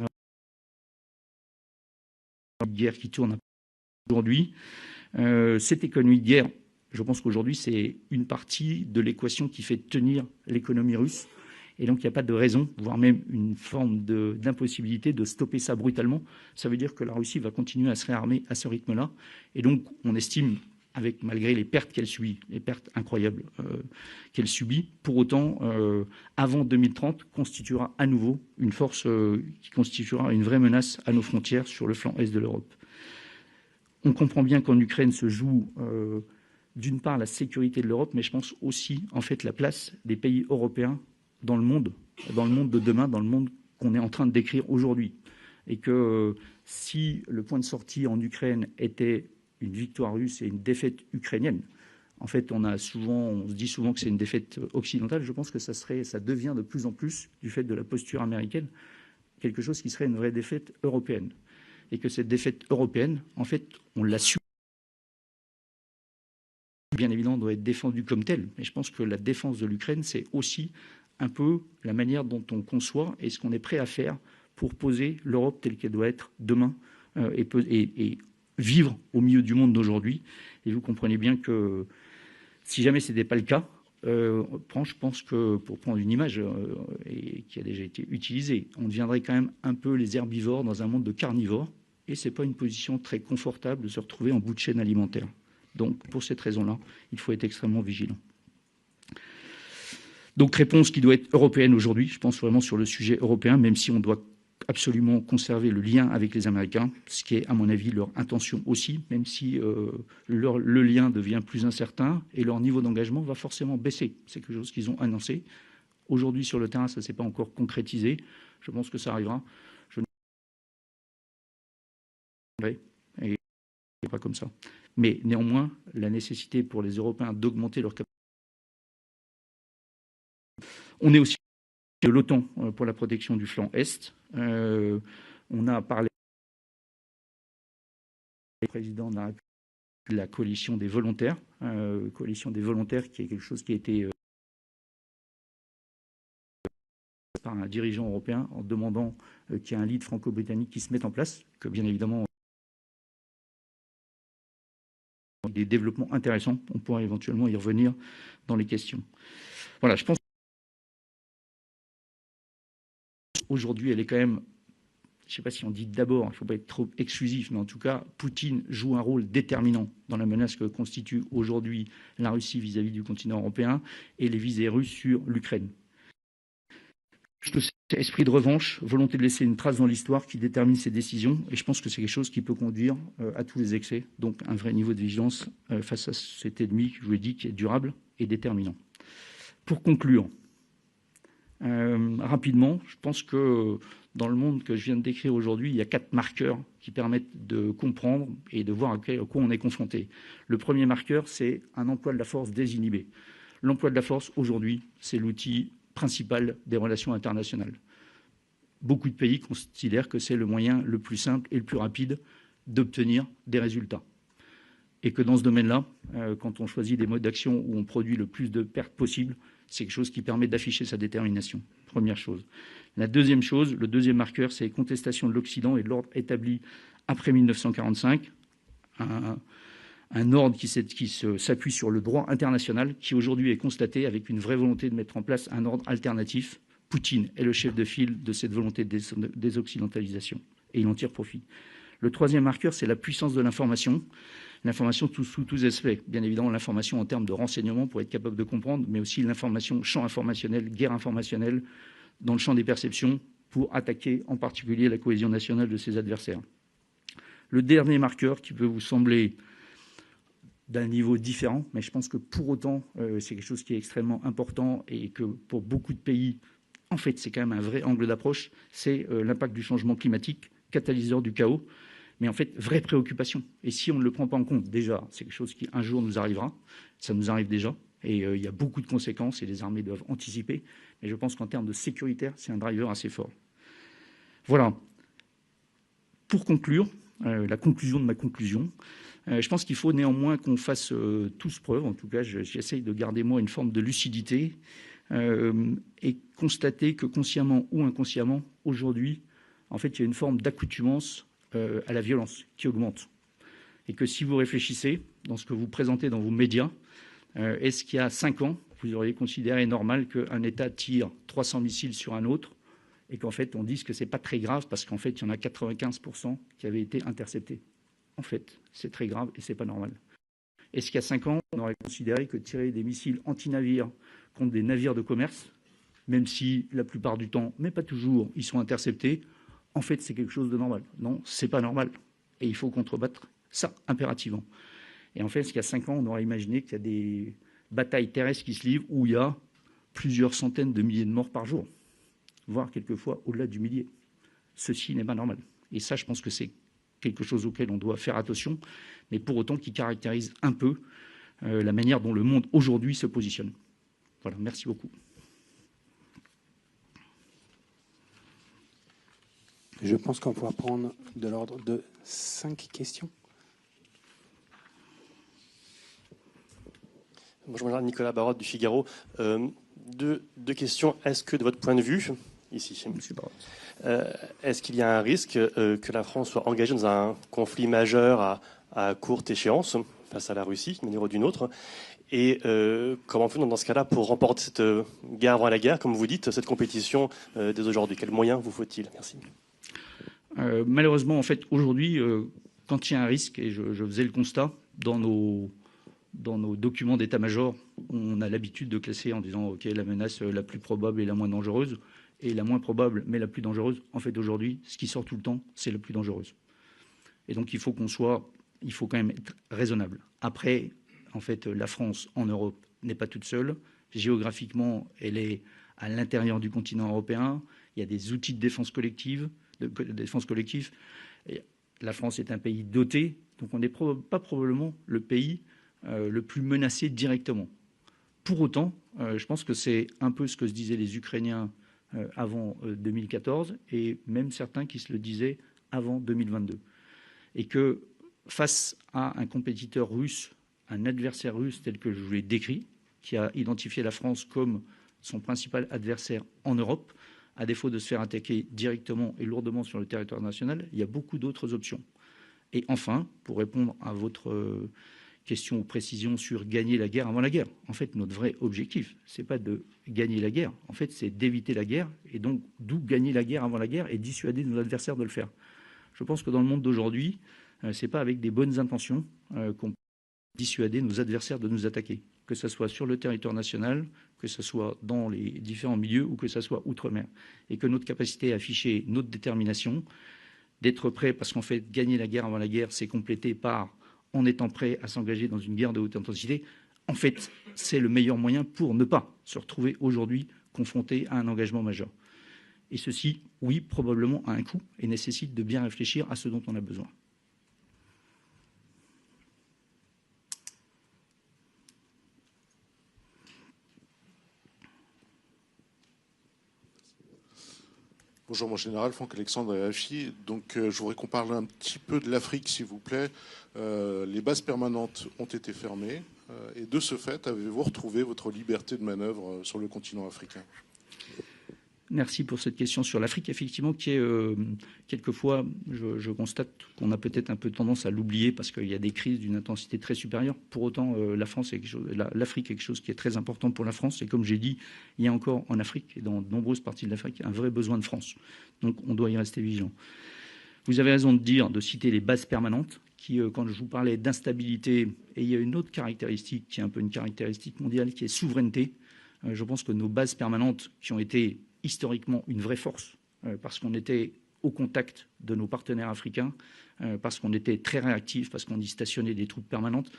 une guerre qui tourne aujourd'hui. Cette économie de guerre, je pense qu'aujourd'hui, c'est une partie de l'équation qui fait tenir l'économie russe. Et donc, il n'y a pas de raison, voire même une forme d'impossibilité de stopper ça brutalement. Ça veut dire que la Russie va continuer à se réarmer à ce rythme-là. Et donc, on estime, malgré les pertes qu'elle subit, les pertes incroyables qu'elle subit, pour autant, avant 2030, constituera à nouveau une force qui constituera une vraie menace à nos frontières sur le flanc est de l'Europe. On comprend bien qu'en Ukraine se joue d'une part la sécurité de l'Europe, mais je pense aussi en fait la place des pays européens dans le monde de demain, dans le monde qu'on est en train de décrire aujourd'hui. Et que si le point de sortie en Ukraine était une victoire russe et une défaite ukrainienne, en fait on se dit souvent que c'est une défaite occidentale, je pense que ça devient de plus en plus, du fait de la posture américaine, quelque chose qui serait une vraie défaite européenne. Et que cette défaite européenne, en fait, on l'a su. Bien évidemment, doit être défendue comme telle. Mais je pense que la défense de l'Ukraine, c'est aussi un peu la manière dont on conçoit et ce qu'on est prêt à faire pour poser l'Europe telle qu'elle doit être demain et vivre au milieu du monde d'aujourd'hui. Et vous comprenez bien que si jamais ce n'était pas le cas, je pense que, pour prendre une image qui a déjà été utilisée, on deviendrait quand même un peu les herbivores dans un monde de carnivores, et ce n'est pas une position très confortable de se retrouver en bout de chaîne alimentaire. Donc, pour cette raison-là, il faut être extrêmement vigilant. Donc, réponse qui doit être européenne aujourd'hui, je pense vraiment sur le sujet européen, même si on doit absolument conserver le lien avec les Américains, ce qui est, à mon avis, leur intention aussi, même si le lien devient plus incertain et leur niveau d'engagement va forcément baisser. C'est quelque chose qu'ils ont annoncé. Aujourd'hui, sur le terrain, ça ne s'est pas encore concrétisé. Je pense que ça arrivera. Et pas comme ça. Mais néanmoins, la nécessité pour les Européens d'augmenter leur capacité. On est aussi de l'OTAN pour la protection du flanc Est. On a parlé du président de la coalition des volontaires, qui est quelque chose qui a été par un dirigeant européen en demandant qu'il y ait un lead franco-britannique qui se mette en place, que bien évidemment des développements intéressants, on pourra éventuellement y revenir dans les questions. Voilà, je pense qu'aujourd'hui, elle est quand même, je ne sais pas si on dit d'abord, il ne faut pas être trop exclusif, mais en tout cas, Poutine joue un rôle déterminant dans la menace que constitue aujourd'hui la Russie vis-à-vis du continent européen et les visées russes sur l'Ukraine. Esprit de revanche, volonté de laisser une trace dans l'histoire qui détermine ses décisions, et je pense que c'est quelque chose qui peut conduire à tous les excès, donc un vrai niveau de vigilance face à cet ennemi, je vous l'ai dit, qui est durable et déterminant. Pour conclure, rapidement, je pense que dans le monde que je viens de décrire aujourd'hui, il y a 4 marqueurs qui permettent de comprendre et de voir à quoi on est confronté. Le premier marqueur, c'est un emploi de la force désinhibé. L'emploi de la force, aujourd'hui, c'est l'outil principal des relations internationales. beaucoup de pays considèrent que c'est le moyen le plus simple et le plus rapide d'obtenir des résultats. Et que dans ce domaine-là, quand on choisit des modes d'action où on produit le plus de pertes possible, c'est quelque chose qui permet d'afficher sa détermination. Première chose. La deuxième chose, le deuxième marqueur, c'est contestation de l'Occident et de l'ordre établi après 1945. Un ordre qui s'appuie sur le droit international, qui aujourd'hui est constaté avec une vraie volonté de mettre en place un ordre alternatif. Poutine est le chef de file de cette volonté de désoccidentalisation, et il en tire profit. Le troisième marqueur, c'est la puissance de l'information. L'information sous tous aspects. Bien évidemment, l'information en termes de renseignement pour être capable de comprendre, mais aussi l'information, champ informationnel, guerre informationnelle, dans le champ des perceptions, pour attaquer en particulier la cohésion nationale de ses adversaires. Le dernier marqueur qui peut vous sembler d'un niveau différent, mais je pense que pour autant, c'est quelque chose qui est extrêmement important et que pour beaucoup de pays, en fait, c'est quand même un vrai angle d'approche, c'est l'impact du changement climatique, catalyseur du chaos, mais en fait, vraie préoccupation. Et si on ne le prend pas en compte, déjà, c'est quelque chose qui un jour nous arrivera, ça nous arrive déjà, et il y a beaucoup de conséquences et les armées doivent anticiper, mais je pense qu'en termes de sécuritaire, c'est un driver assez fort. Voilà. Pour conclure, la conclusion de ma conclusion, je pense qu'il faut néanmoins qu'on fasse tous preuve, en tout cas j'essaye de garder moi une forme de lucidité et constater que consciemment ou inconsciemment, aujourd'hui, en fait, il y a une forme d'accoutumance à la violence qui augmente. Et que si vous réfléchissez dans ce que vous présentez dans vos médias, est-ce qu'il y a 5 ans, vous auriez considéré normal qu'un État tire 300 missiles sur un autre et qu'en fait on dise que ce n'est pas très grave parce qu'en fait il y en a 95% qui avaient été interceptés. En fait, c'est très grave et ce n'est pas normal. Est-ce qu'il y a 5 ans, on aurait considéré que tirer des missiles anti-navires contre des navires de commerce, même si la plupart du temps, mais pas toujours, ils sont interceptés, en fait c'est quelque chose de normal. Non, c'est pas normal. Et il faut contrebattre ça impérativement. Et en fait, est-ce qu'il y a 5 ans, on aurait imaginé qu'il y a des batailles terrestres qui se livrent où il y a plusieurs centaines de milliers de morts par jour, voire quelquefois au-delà du millier. Ceci n'est pas normal. Et ça, je pense que c'est quelque chose auquel on doit faire attention, mais pour autant qui caractérise un peu la manière dont le monde aujourd'hui se positionne. Voilà, merci beaucoup. Je pense qu'on pourra prendre de l'ordre de 5 questions. Bonjour, Nicolas Barotte du Figaro. Deux questions. Est-ce que, de votre point de vue, ici, est-ce qu'il y a un risque que la France soit engagée dans un conflit majeur à courte échéance face à la Russie, d'une manière ou d'une autre? Et comment fait-on dans ce cas-là pour remporter cette guerre avant la guerre, comme vous dites, cette compétition dès aujourd'hui? Quels moyens vous faut-il? Merci. Malheureusement, en fait, aujourd'hui, quand il y a un risque, et je faisais le constat, dans nos documents d'état-major, on a l'habitude de classer en disant OK, la menace la plus probable et la moins dangereuse, et la moins probable mais la plus dangereuse. En fait, aujourd'hui, ce qui sort tout le temps, c'est la plus dangereuse. Et donc, il faut quand même être raisonnable. Après, en fait, la France en Europe n'est pas toute seule. Géographiquement, elle est à l'intérieur du continent européen. Il y a des outils de défense collective. Et la France est un pays doté, donc on n'est pas probablement le pays le plus menacé directement. Pour autant, je pense que c'est un peu ce que se disaient les Ukrainiens avant 2014 et même certains qui se le disaient avant 2022. Et que face à un compétiteur russe, un adversaire russe tel que je vous l'ai décrit, qui a identifié la France comme son principal adversaire en Europe, à défaut de se faire attaquer directement et lourdement sur le territoire national, il y a beaucoup d'autres options. Et enfin, pour répondre à votre question ou précision sur gagner la guerre avant la guerre, en fait, notre vrai objectif, ce n'est pas de gagner la guerre, en fait, c'est d'éviter la guerre, et donc d'où gagner la guerre avant la guerre et dissuader nos adversaires de le faire. Je pense que dans le monde d'aujourd'hui, ce n'est pas avec des bonnes intentions qu'on peut dissuader nos adversaires de nous attaquer, que ce soit sur le territoire national, que ce soit dans les différents milieux ou que ce soit outre-mer. Et que notre capacité à afficher notre détermination, d'être prêt, parce qu'en fait, gagner la guerre avant la guerre, c'est complété par en étant prêt à s'engager dans une guerre de haute intensité. En fait, c'est le meilleur moyen pour ne pas se retrouver aujourd'hui confronté à un engagement majeur. Et ceci, oui, probablement a un coût et nécessite de bien réfléchir à ce dont on a besoin. Bonjour, mon général, Franck-Alexandre AFI. Donc, je voudrais qu'on parle un petit peu de l'Afrique, s'il vous plaît. Les bases permanentes ont été fermées. Et de ce fait, avez-vous retrouvé votre liberté de manœuvre sur le continent africain ? Merci pour cette question sur l'Afrique, effectivement, qui est quelquefois, je constate qu'on a peut-être un peu tendance à l'oublier parce qu'il y a des crises d'une intensité très supérieure. Pour autant, l'Afrique est quelque chose qui est très important pour la France. Et comme j'ai dit, il y a encore en Afrique et dans de nombreuses parties de l'Afrique un vrai besoin de France. Donc, on doit y rester vigilant. Vous avez raison de citer les bases permanentes qui, quand je vous parlais d'instabilité, et il y a une autre caractéristique qui est un peu une caractéristique mondiale, qui est souveraineté. Je pense que nos bases permanentes qui ont été historiquement une vraie force, parce qu'on était au contact de nos partenaires africains, parce qu'on était très réactifs, parce qu'on y stationnait des troupes permanentes,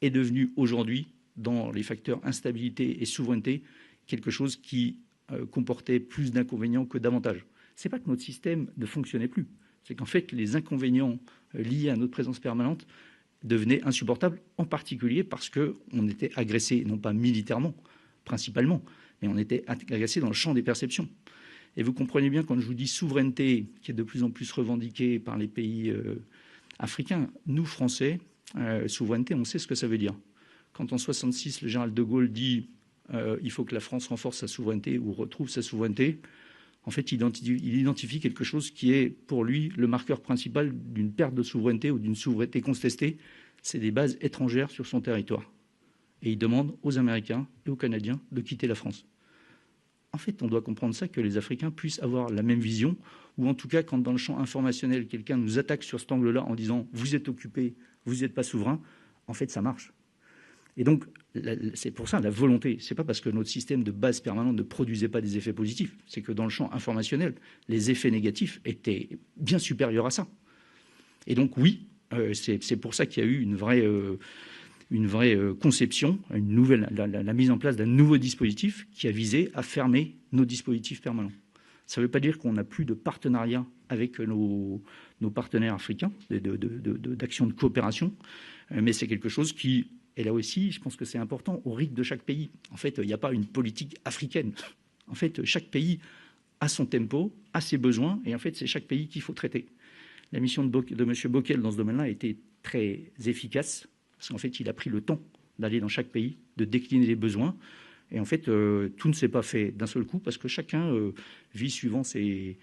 est devenu aujourd'hui, dans les facteurs instabilité et souveraineté, quelque chose qui comportait plus d'inconvénients que d'avantages. Ce n'est pas que notre système ne fonctionnait plus, c'est qu'en fait, les inconvénients liés à notre présence permanente devenaient insupportables, en particulier parce qu'on était agressé, non pas militairement, principalement, mais on était agressé dans le champ des perceptions. Et vous comprenez bien, quand je vous dis souveraineté, qui est de plus en plus revendiquée par les pays africains, nous, Français, souveraineté, on sait ce que ça veut dire. Quand en 1966, le général de Gaulle dit il faut que la France renforce sa souveraineté ou retrouve sa souveraineté, en fait, il identifie quelque chose qui est, pour lui, le marqueur principal d'une perte de souveraineté ou d'une souveraineté contestée, c'est des bases étrangères sur son territoire. Et il demande aux Américains et aux Canadiens de quitter la France. En fait, on doit comprendre ça, que les Africains puissent avoir la même vision, ou en tout cas, quand dans le champ informationnel, quelqu'un nous attaque sur cet angle-là en disant « vous êtes occupé, vous n'êtes pas souverain », en fait, ça marche. Et donc, c'est pour ça la volonté. Ce n'est pas parce que notre système de base permanente ne produisait pas des effets positifs, c'est que dans le champ informationnel, les effets négatifs étaient bien supérieurs à ça. Et donc, oui, c'est pour ça qu'il y a eu une vraie conception, la mise en place d'un nouveau dispositif qui a visé à fermer nos dispositifs permanents. Ça ne veut pas dire qu'on n'a plus de partenariat avec nos partenaires africains, d'actions de coopération, mais c'est quelque chose qui, et là aussi, je pense que c'est important, au rythme de chaque pays. En fait, il n'y a pas une politique africaine. En fait, chaque pays a son tempo, a ses besoins, et en fait, c'est chaque pays qu'il faut traiter. La mission de M. Bockel dans ce domaine-là a été très efficace, parce qu'en fait, il a pris le temps d'aller dans chaque pays, de décliner les besoins. Et en fait, tout ne s'est pas fait d'un seul coup, parce que chacun vit suivant ses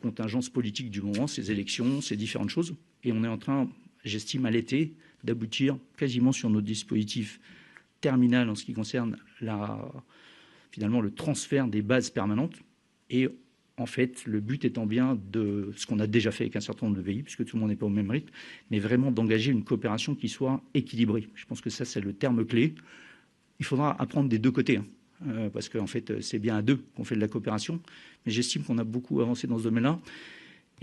contingences politiques du moment, ses élections, ses différentes choses. Et on est en train, j'estime, à l'été, d'aboutir quasiment sur nos dispositifs terminal en ce qui concerne finalement le transfert des bases permanentes. Et en fait, le but étant bien de ce qu'on a déjà fait avec un certain nombre de pays, puisque tout le monde n'est pas au même rythme, mais vraiment d'engager une coopération qui soit équilibrée. Je pense que ça, c'est le terme clé. Il faudra apprendre des deux côtés, parce qu'en fait, c'est bien à deux qu'on fait de la coopération. Mais j'estime qu'on a beaucoup avancé dans ce domaine-là.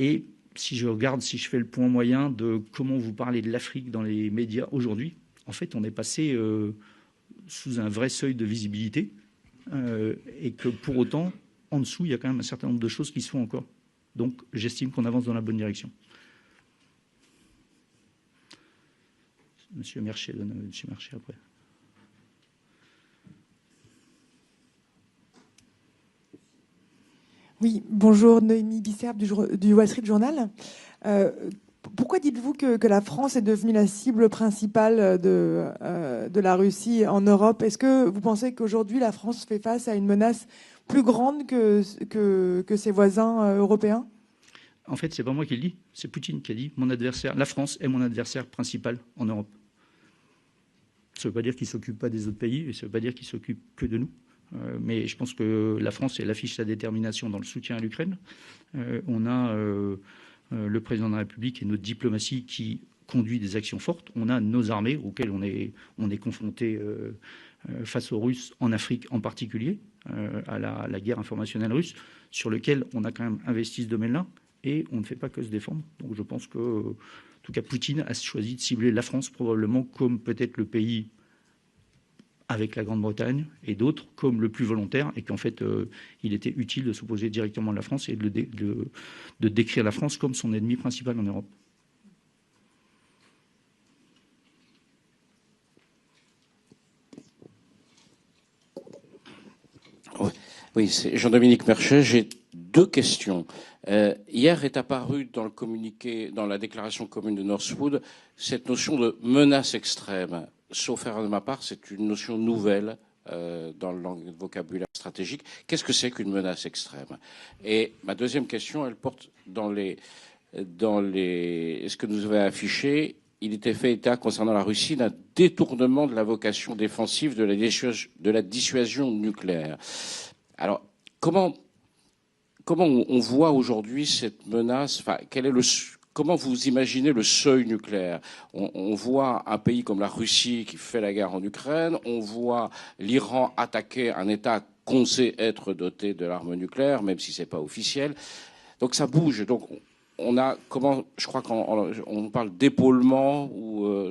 Et si je fais le point moyen de comment vous parlez de l'Afrique dans les médias aujourd'hui, en fait, on est passé sous un vrai seuil de visibilité, et que pour autant, en dessous, il y a quand même un certain nombre de choses qui se font encore. Donc, j'estime qu'on avance dans la bonne direction. Monsieur Mercier, Monsieur Mercier après. Oui, bonjour, Noémie Bisserbe du Wall Street Journal. Pourquoi dites-vous que la France est devenue la cible principale de la Russie en Europe? Est-ce que vous pensez qu'aujourd'hui, la France fait face à une menace plus grande que ses voisins européens? En fait, c'est pas moi qui le dis, c'est Poutine qui a dit la France est mon adversaire principal en Europe. Ça ne veut pas dire qu'il ne s'occupe pas des autres pays, et ça ne veut pas dire qu'il s'occupe que de nous. Mais je pense que la France, elle affiche sa détermination dans le soutien à l'Ukraine. On a le président de la République et notre diplomatie qui conduit des actions fortes. On a nos armées auxquelles on est confronté face aux Russes, en Afrique en particulier, à la guerre informationnelle russe, sur lequel on a quand même investi ce domaine-là, et on ne fait pas que se défendre. Donc je pense que, en tout cas, Poutine a choisi de cibler la France probablement comme peut-être le pays avec la Grande-Bretagne et d'autres comme le plus volontaire, et qu'en fait, il était utile de s'opposer directement à la France et de décrire la France comme son ennemi principal en Europe. Oui, c'est Jean-Dominique Merchet. J'ai 2 questions. Hier est apparue dans le communiqué, dans la déclaration commune de Northwood, cette notion de menace extrême. Sauf erreur de ma part, c'est une notion nouvelle dans le vocabulaire stratégique. Qu'est-ce que c'est qu'une menace extrême? Et ma deuxième question, elle porte dans ce que nous avez affiché. Il était fait état concernant la Russie d'un détournement de la vocation défensive de la dissuasion nucléaire. Alors, comment on voit aujourd'hui cette menace? Enfin, comment vous imaginez le seuil nucléaire? On voit un pays comme la Russie qui fait la guerre en Ukraine. On voit l'Iran attaquer un État qu'on sait être doté de l'arme nucléaire, même si c'est pas officiel. Donc ça bouge. Donc je crois qu'on parle d'épaulement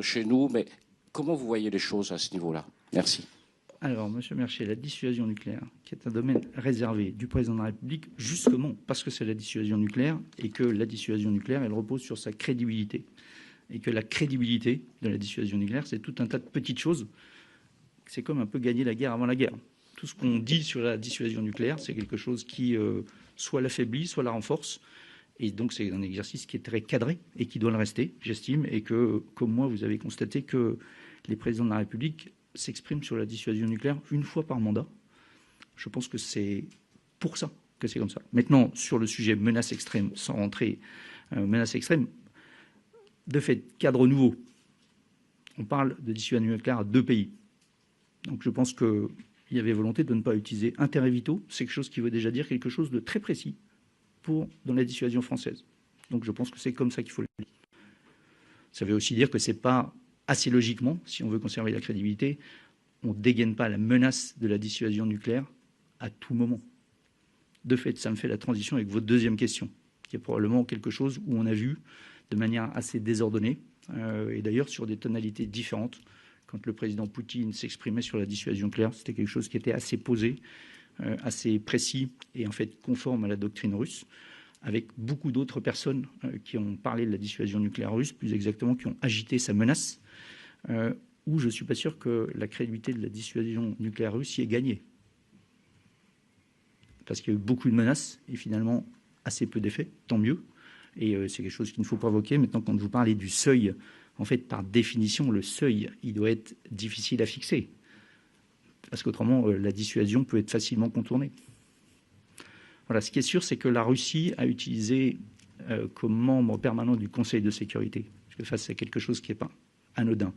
chez nous, mais comment vous voyez les choses à ce niveau-là? Merci. Alors, Monsieur Mercier, la dissuasion nucléaire, qui est un domaine réservé du président de la République, justement parce que c'est la dissuasion nucléaire et que la dissuasion nucléaire, elle repose sur sa crédibilité. Et que la crédibilité de la dissuasion nucléaire, c'est tout un tas de petites choses. C'est comme un peu gagner la guerre avant la guerre. Tout ce qu'on dit sur la dissuasion nucléaire, c'est quelque chose qui soit l'affaiblit, soit la renforce. Et donc, c'est un exercice qui est très cadré et qui doit le rester, j'estime. Et que, comme moi, vous avez constaté que les présidents de la République s'expriment sur la dissuasion nucléaire une fois par mandat. Je pense que c'est pour ça que c'est comme ça. Maintenant, sur le sujet menace extrême, sans rentrer menace extrême, de fait, cadre nouveau, on parle de dissuasion nucléaire à 2 pays. Donc je pense qu'il y avait volonté de ne pas utiliser intérêt vitaux. C'est quelque chose qui veut déjà dire quelque chose de très précis dans la dissuasion française. Donc je pense que c'est comme ça qu'il faut le dire. Ça veut aussi dire que c'est pas assez logiquement, si on veut conserver la crédibilité, on ne dégaine pas la menace de la dissuasion nucléaire à tout moment. De fait, ça me fait la transition avec votre deuxième question, qui est probablement quelque chose où on a vu de manière assez désordonnée, et d'ailleurs sur des tonalités différentes. Quand le président Poutine s'exprimait sur la dissuasion nucléaire, c'était quelque chose qui était assez posé, assez précis et en fait conforme à la doctrine russe, avec beaucoup d'autres personnes qui ont parlé de la dissuasion nucléaire russe, plus exactement qui ont agité sa menace, où je ne suis pas sûr que la crédibilité de la dissuasion nucléaire russe y est gagnée. Parce qu'il y a eu beaucoup de menaces et finalement assez peu d'effets, tant mieux. Et c'est quelque chose qu'il ne faut pas provoquer. Maintenant, quand vous parlez du seuil, en fait, par définition, le seuil, il doit être difficile à fixer. Parce qu'autrement, la dissuasion peut être facilement contournée. Voilà, ce qui est sûr, c'est que la Russie a utilisé comme membre permanent du Conseil de sécurité, parce que face à quelque chose qui n'est pas anodin.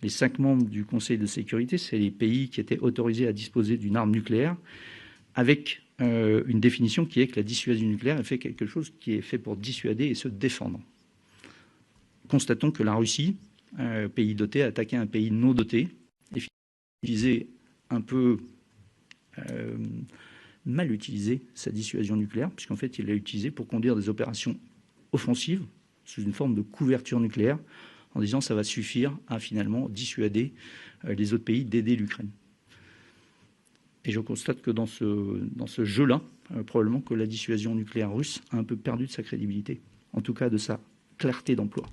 Les 5 membres du Conseil de sécurité, c'est les pays qui étaient autorisés à disposer d'une arme nucléaire, avec une définition qui est que la dissuasion nucléaire est fait quelque chose qui est fait pour dissuader et se défendre. Constatons que la Russie, pays doté, a attaqué un pays non doté, et utilisé un peu mal utilisé sa dissuasion nucléaire, puisqu'en fait, il l'a utilisé pour conduire des opérations offensives sous une forme de couverture nucléaire, en disant ça va suffire à finalement dissuader les autres pays d'aider l'Ukraine. Et je constate que dans ce jeu-là, probablement que la dissuasion nucléaire russe a un peu perdu de sa crédibilité, en tout cas de sa clarté d'emploi.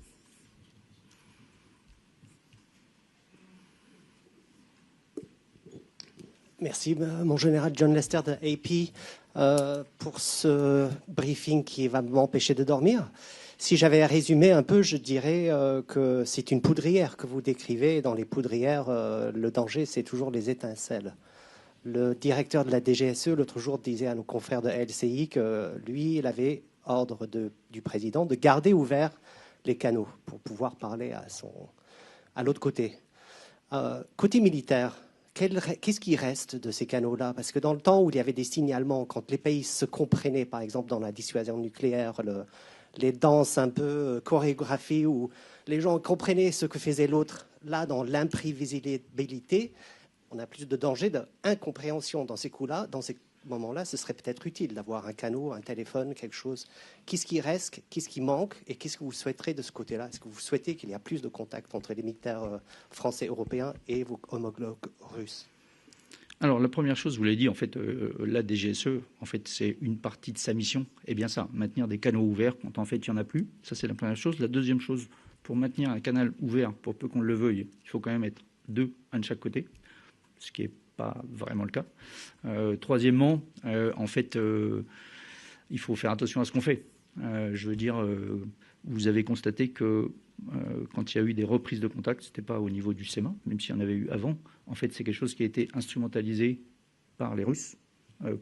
Merci, mon général John Lester de AP, pour ce briefing qui va m'empêcher de dormir. Si j'avais à résumer un peu, je dirais que c'est une poudrière que vous décrivez. Dans les poudrières, le danger, c'est toujours les étincelles. Le directeur de la DGSE, l'autre jour, disait à nos confrères de LCI que lui, il avait ordre du président de garder ouverts les canaux pour pouvoir parler à l'autre côté. Côté militaire, qu'est-ce qui reste de ces canaux-là? Parce que dans le temps où il y avait des signalements, quand les pays se comprenaient, par exemple dans la dissuasion nucléaire, les danses un peu chorégraphiées où les gens comprenaient ce que faisait l'autre, là, dans l'imprévisibilité, on a plus de danger d'incompréhension dans ces coups-là. Dans ces moments-là, ce serait peut-être utile d'avoir un canot, un téléphone, quelque chose. Qu'est-ce qui reste? Qu'est-ce qui manque? Et qu'est-ce que vous souhaiterez de ce côté-là? Est-ce que vous souhaitez qu'il y ait plus de contact entre les militaires français, européens et vos homologues russes? Alors, la première chose, vous l'avez dit, en fait, la DGSE, en fait, c'est une partie de sa mission. Et bien ça, maintenir des canaux ouverts quand en fait, il n'y en a plus. Ça, c'est la première chose. La deuxième chose, pour maintenir un canal ouvert, pour peu qu'on le veuille, il faut quand même être 2, un de chaque côté, ce qui n'est pas vraiment le cas. Troisièmement, en fait, il faut faire attention à ce qu'on fait. Je veux dire, vous avez constaté que quand il y a eu des reprises de contact, ce n'était pas au niveau du SEMA, même s'il y en avait eu avant. En fait, c'est quelque chose qui a été instrumentalisé par les Russes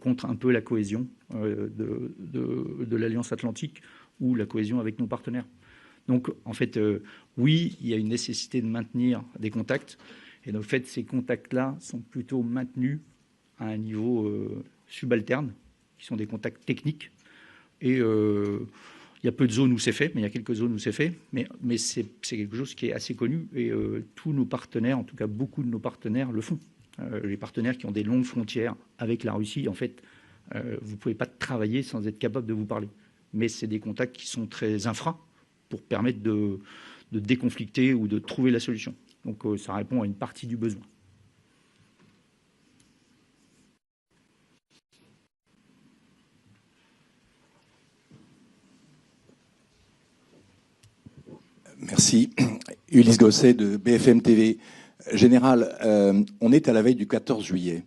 contre un peu la cohésion de l'Alliance Atlantique ou la cohésion avec nos partenaires. Donc, en fait, oui, il y a une nécessité de maintenir des contacts. Et en fait, ces contacts-là sont plutôt maintenus à un niveau subalterne, qui sont des contacts techniques. Et il y a peu de zones où c'est fait, mais il y a quelques zones où c'est fait. Mais c'est quelque chose qui est assez connu. Et tous nos partenaires, en tout cas beaucoup de nos partenaires, le font. Les partenaires qui ont des longues frontières avec la Russie, en fait, vous ne pouvez pas travailler sans être capable de vous parler. Mais c'est des contacts qui sont très infra pour permettre de déconflicter ou de trouver la solution. Donc ça répond à une partie du besoin. Merci. Ulysse Gosset de BFM TV. Général, on est à la veille du 14 juillet.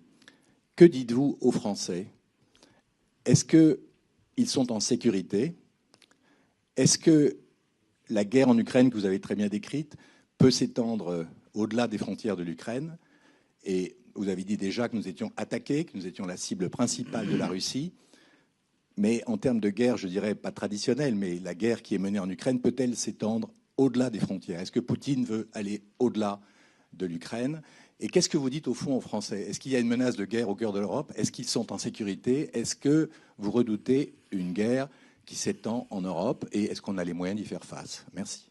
Que dites-vous aux Français? Est-ce qu'ils sont en sécurité? Est-ce que la guerre en Ukraine, que vous avez très bien décrite, peut s'étendre au-delà des frontières de l'Ukraine? Et vous avez dit déjà que nous étions attaqués, que nous étions la cible principale de la Russie. Mais en termes de guerre, je dirais pas traditionnelle, mais la guerre qui est menée en Ukraine peut-elle s'étendre au-delà des frontières? Est-ce que Poutine veut aller au-delà de l'Ukraine? Et qu'est-ce que vous dites au fond aux Français? Est-ce qu'il y a une menace de guerre au cœur de l'Europe? Est-ce qu'ils sont en sécurité? Est-ce que vous redoutez une guerre qui s'étend en Europe? Et est-ce qu'on a les moyens d'y faire face? Merci.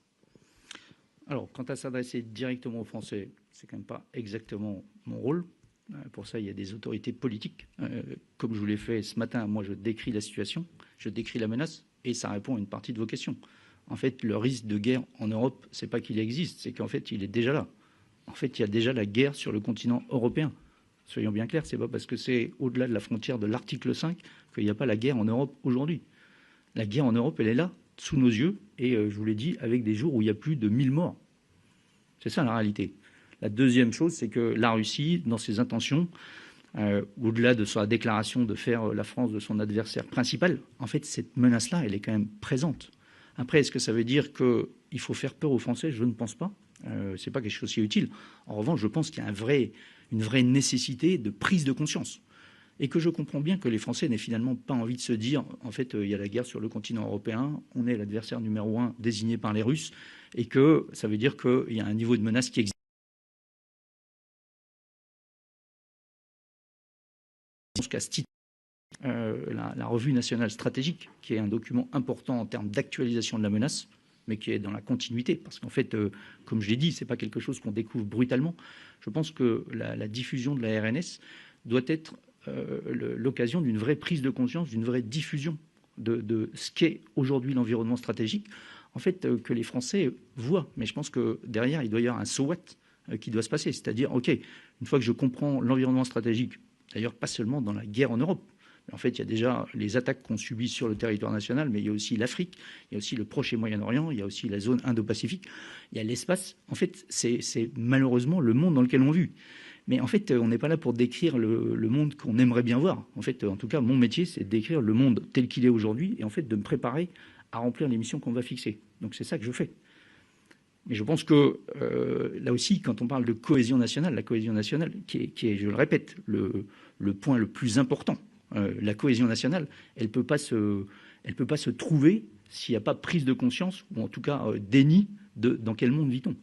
Alors, quant à s'adresser directement aux Français, c'est quand même pas exactement mon rôle. Pour ça, il y a des autorités politiques. Comme je vous l'ai fait ce matin, moi, je décris la situation, je décris la menace, et ça répond à une partie de vos questions. En fait, le risque de guerre en Europe, c'est pas qu'il existe, c'est qu'en fait, il est déjà là. En fait, il y a déjà la guerre sur le continent européen. Soyons bien clairs, c'est pas parce que c'est au-delà de la frontière de l'article 5 qu'il n'y a pas la guerre en Europe aujourd'hui. La guerre en Europe, elle est là, sous nos yeux, et je vous l'ai dit, avec des jours où il y a plus de 1000 morts. C'est ça la réalité. La deuxième chose, c'est que la Russie, dans ses intentions, au-delà de sa déclaration de faire la France de son adversaire principal, en fait, cette menace-là, elle est quand même présente. Après, est-ce que ça veut dire qu'il faut faire peur aux Français? Je ne pense pas. Ce n'est pas quelque chose qui est utile. En revanche, je pense qu'il y a une vraie nécessité de prise de conscience. Et que je comprends bien que les Français n'aient finalement pas envie de se dire, en fait, il y a la guerre sur le continent européen, on est l'adversaire numéro 1 désigné par les Russes, et que ça veut dire qu'il y a un niveau de menace qui existe. Qu'à ce titre, la revue nationale stratégique, qui est un document important en termes d'actualisation de la menace, mais qui est dans la continuité, parce qu'en fait, comme je l'ai dit, ce n'est pas quelque chose qu'on découvre brutalement. Je pense que la diffusion de la RNS doit être l'occasion d'une vraie prise de conscience, d'une vraie diffusion de ce qu'est aujourd'hui l'environnement stratégique, en fait, que les Français voient. Mais je pense que derrière, il doit y avoir un so what qui doit se passer, c'est-à-dire, OK, une fois que je comprends l'environnement stratégique, d'ailleurs pas seulement dans la guerre en Europe, en fait, il y a déjà les attaques qu'on subit sur le territoire national, mais il y a aussi l'Afrique, il y a aussi le Proche et Moyen-Orient, il y a aussi la zone Indo-Pacifique, il y a l'espace. En fait, c'est malheureusement le monde dans lequel on vit. Mais en fait, on n'est pas là pour décrire le monde qu'on aimerait bien voir. En fait, en tout cas, mon métier, c'est de décrire le monde tel qu'il est aujourd'hui et en fait de me préparer à remplir les missions qu'on va fixer. Donc c'est ça que je fais. Mais je pense que là aussi, quand on parle de cohésion nationale, la cohésion nationale, qui est, je le répète, le point le plus important, la cohésion nationale, elle peut pas se trouver s'il n'y a pas prise de conscience, ou en tout cas déni de dans quel monde vit-on.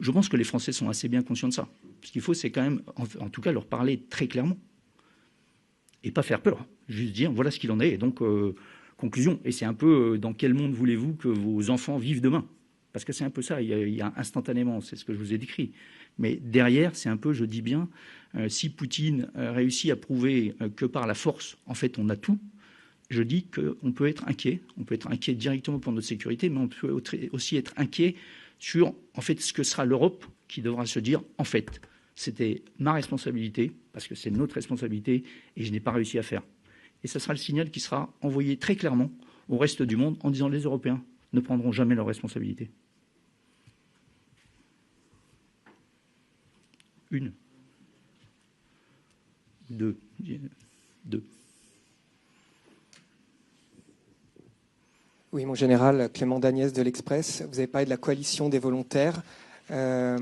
Je pense que les Français sont assez bien conscients de ça. Ce qu'il faut, c'est quand même, en tout cas, leur parler très clairement. Et pas faire peur. Juste dire, voilà ce qu'il en est. Et donc, conclusion. Et c'est un peu, dans quel monde voulez-vous que vos enfants vivent demain? Parce que c'est un peu ça. Il y a instantanément, c'est ce que je vous ai décrit. Mais derrière, c'est un peu, je dis bien, si Poutine réussit à prouver que par la force, en fait, on a tout, je dis qu'on peut être inquiet. On peut être inquiet directement pour notre sécurité, mais on peut aussi être inquiet sur, en fait, ce que sera l'Europe qui devra se dire, en fait, c'était ma responsabilité, parce que c'est notre responsabilité, et je n'ai pas réussi à faire. Et ça sera le signal qui sera envoyé très clairement au reste du monde en disant les Européens ne prendront jamais leurs responsabilités. Une. Deux. Oui, mon général, Clément Dagnès de l'Express. Vous avez parlé de la coalition des volontaires. La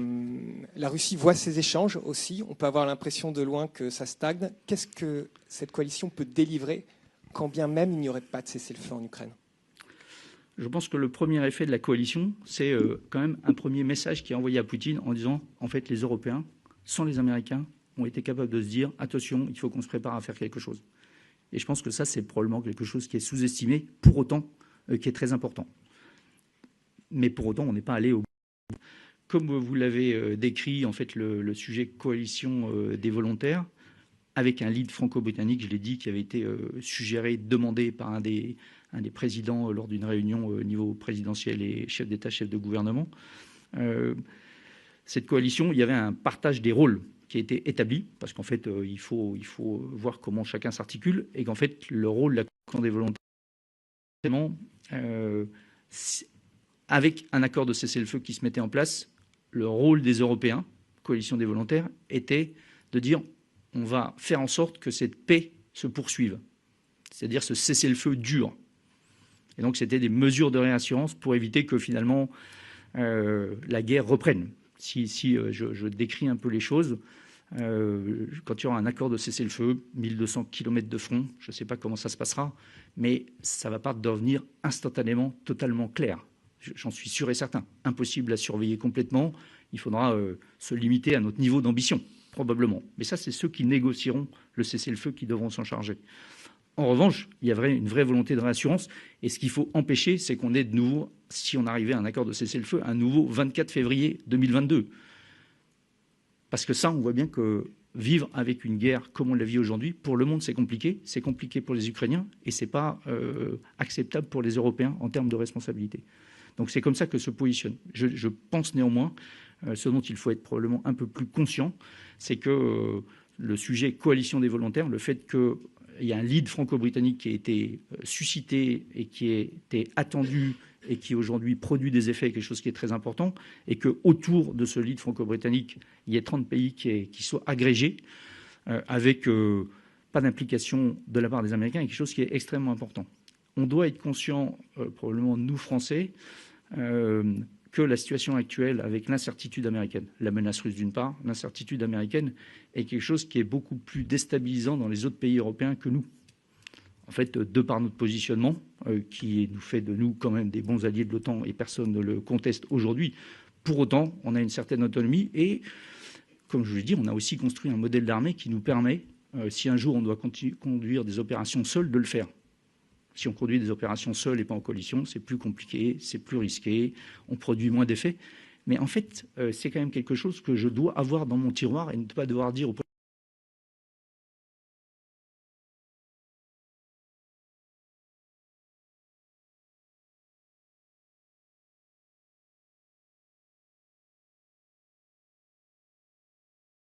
Russie voit ces échanges aussi. On peut avoir l'impression de loin que ça stagne. Qu'est-ce que cette coalition peut délivrer quand bien même il n'y aurait pas de cessez-le-feu en Ukraine? Je pense que le premier effet de la coalition, c'est quand même un premier message qui est envoyé à Poutine en disant, en fait, les Européens, sans les Américains, ont été capables de se dire, attention, il faut qu'on se prépare à faire quelque chose. Et je pense que ça, c'est probablement quelque chose qui est sous-estimé, pour autant, qui est très important. Mais pour autant, on n'est pas allé au bout. Comme vous l'avez décrit, en fait, le sujet coalition des volontaires, avec un lead franco-britannique, je l'ai dit, qui avait été suggéré, demandé par un des présidents lors d'une réunion au niveau présidentiel et chef d'État, chef de gouvernement. Cette coalition, il y avait un partage des rôles qui a été établi, parce qu'en fait, il faut voir comment chacun s'articule, et qu'en fait, le rôle de la coalition des volontaires, avec un accord de cessez-le-feu qui se mettait en place, le rôle des Européens, coalition des volontaires, était de dire on va faire en sorte que cette paix se poursuive, c'est-à-dire ce cessez-le-feu dur. Et donc, c'était des mesures de réassurance pour éviter que finalement la guerre reprenne. Si je décris un peu les choses, quand il y aura un accord de cessez-le-feu, 1200 km de front, je ne sais pas comment ça se passera, mais ça ne va pas devenir instantanément totalement clair. J'en suis sûr et certain. Impossible à surveiller complètement. Il faudra se limiter à notre niveau d'ambition, probablement. Mais ça, c'est ceux qui négocieront le cessez-le-feu qui devront s'en charger. En revanche, il y a une vraie volonté de réassurance. Et ce qu'il faut empêcher, c'est qu'on ait de nouveau, si on arrivait à un accord de cessez-le-feu, un nouveau 24 février 2022. Parce que ça, on voit bien que vivre avec une guerre comme on la vit aujourd'hui, pour le monde, c'est compliqué. C'est compliqué pour les Ukrainiens et ce n'est pas acceptable pour les Européens en termes de responsabilité. Donc c'est comme ça que se positionne. Je pense néanmoins, ce dont il faut être probablement un peu plus conscient, c'est que le sujet coalition des volontaires, le fait qu'il y a un lead franco-britannique qui a été suscité et qui a été attendu et qui aujourd'hui produit des effets, quelque chose qui est très important, et qu'autour de ce lead franco-britannique, il y ait 30 pays qui soient agrégés, avec pas d'implication de la part des Américains, est quelque chose qui est extrêmement important. On doit être conscient, probablement nous Français, que la situation actuelle avec l'incertitude américaine, la menace russe d'une part, l'incertitude américaine est quelque chose qui est beaucoup plus déstabilisant dans les autres pays européens que nous. En fait, de par notre positionnement, qui nous fait de nous quand même des bons alliés de l'OTAN et personne ne le conteste aujourd'hui, pour autant, on a une certaine autonomie et, comme je vous l'ai dit, on a aussi construit un modèle d'armée qui nous permet, si un jour on doit conduire des opérations seules, de le faire. Si on conduit des opérations seules et pas en coalition, c'est plus compliqué, c'est plus risqué, on produit moins d'effets. Mais en fait, c'est quand même quelque chose que je dois avoir dans mon tiroir et ne pas devoir dire au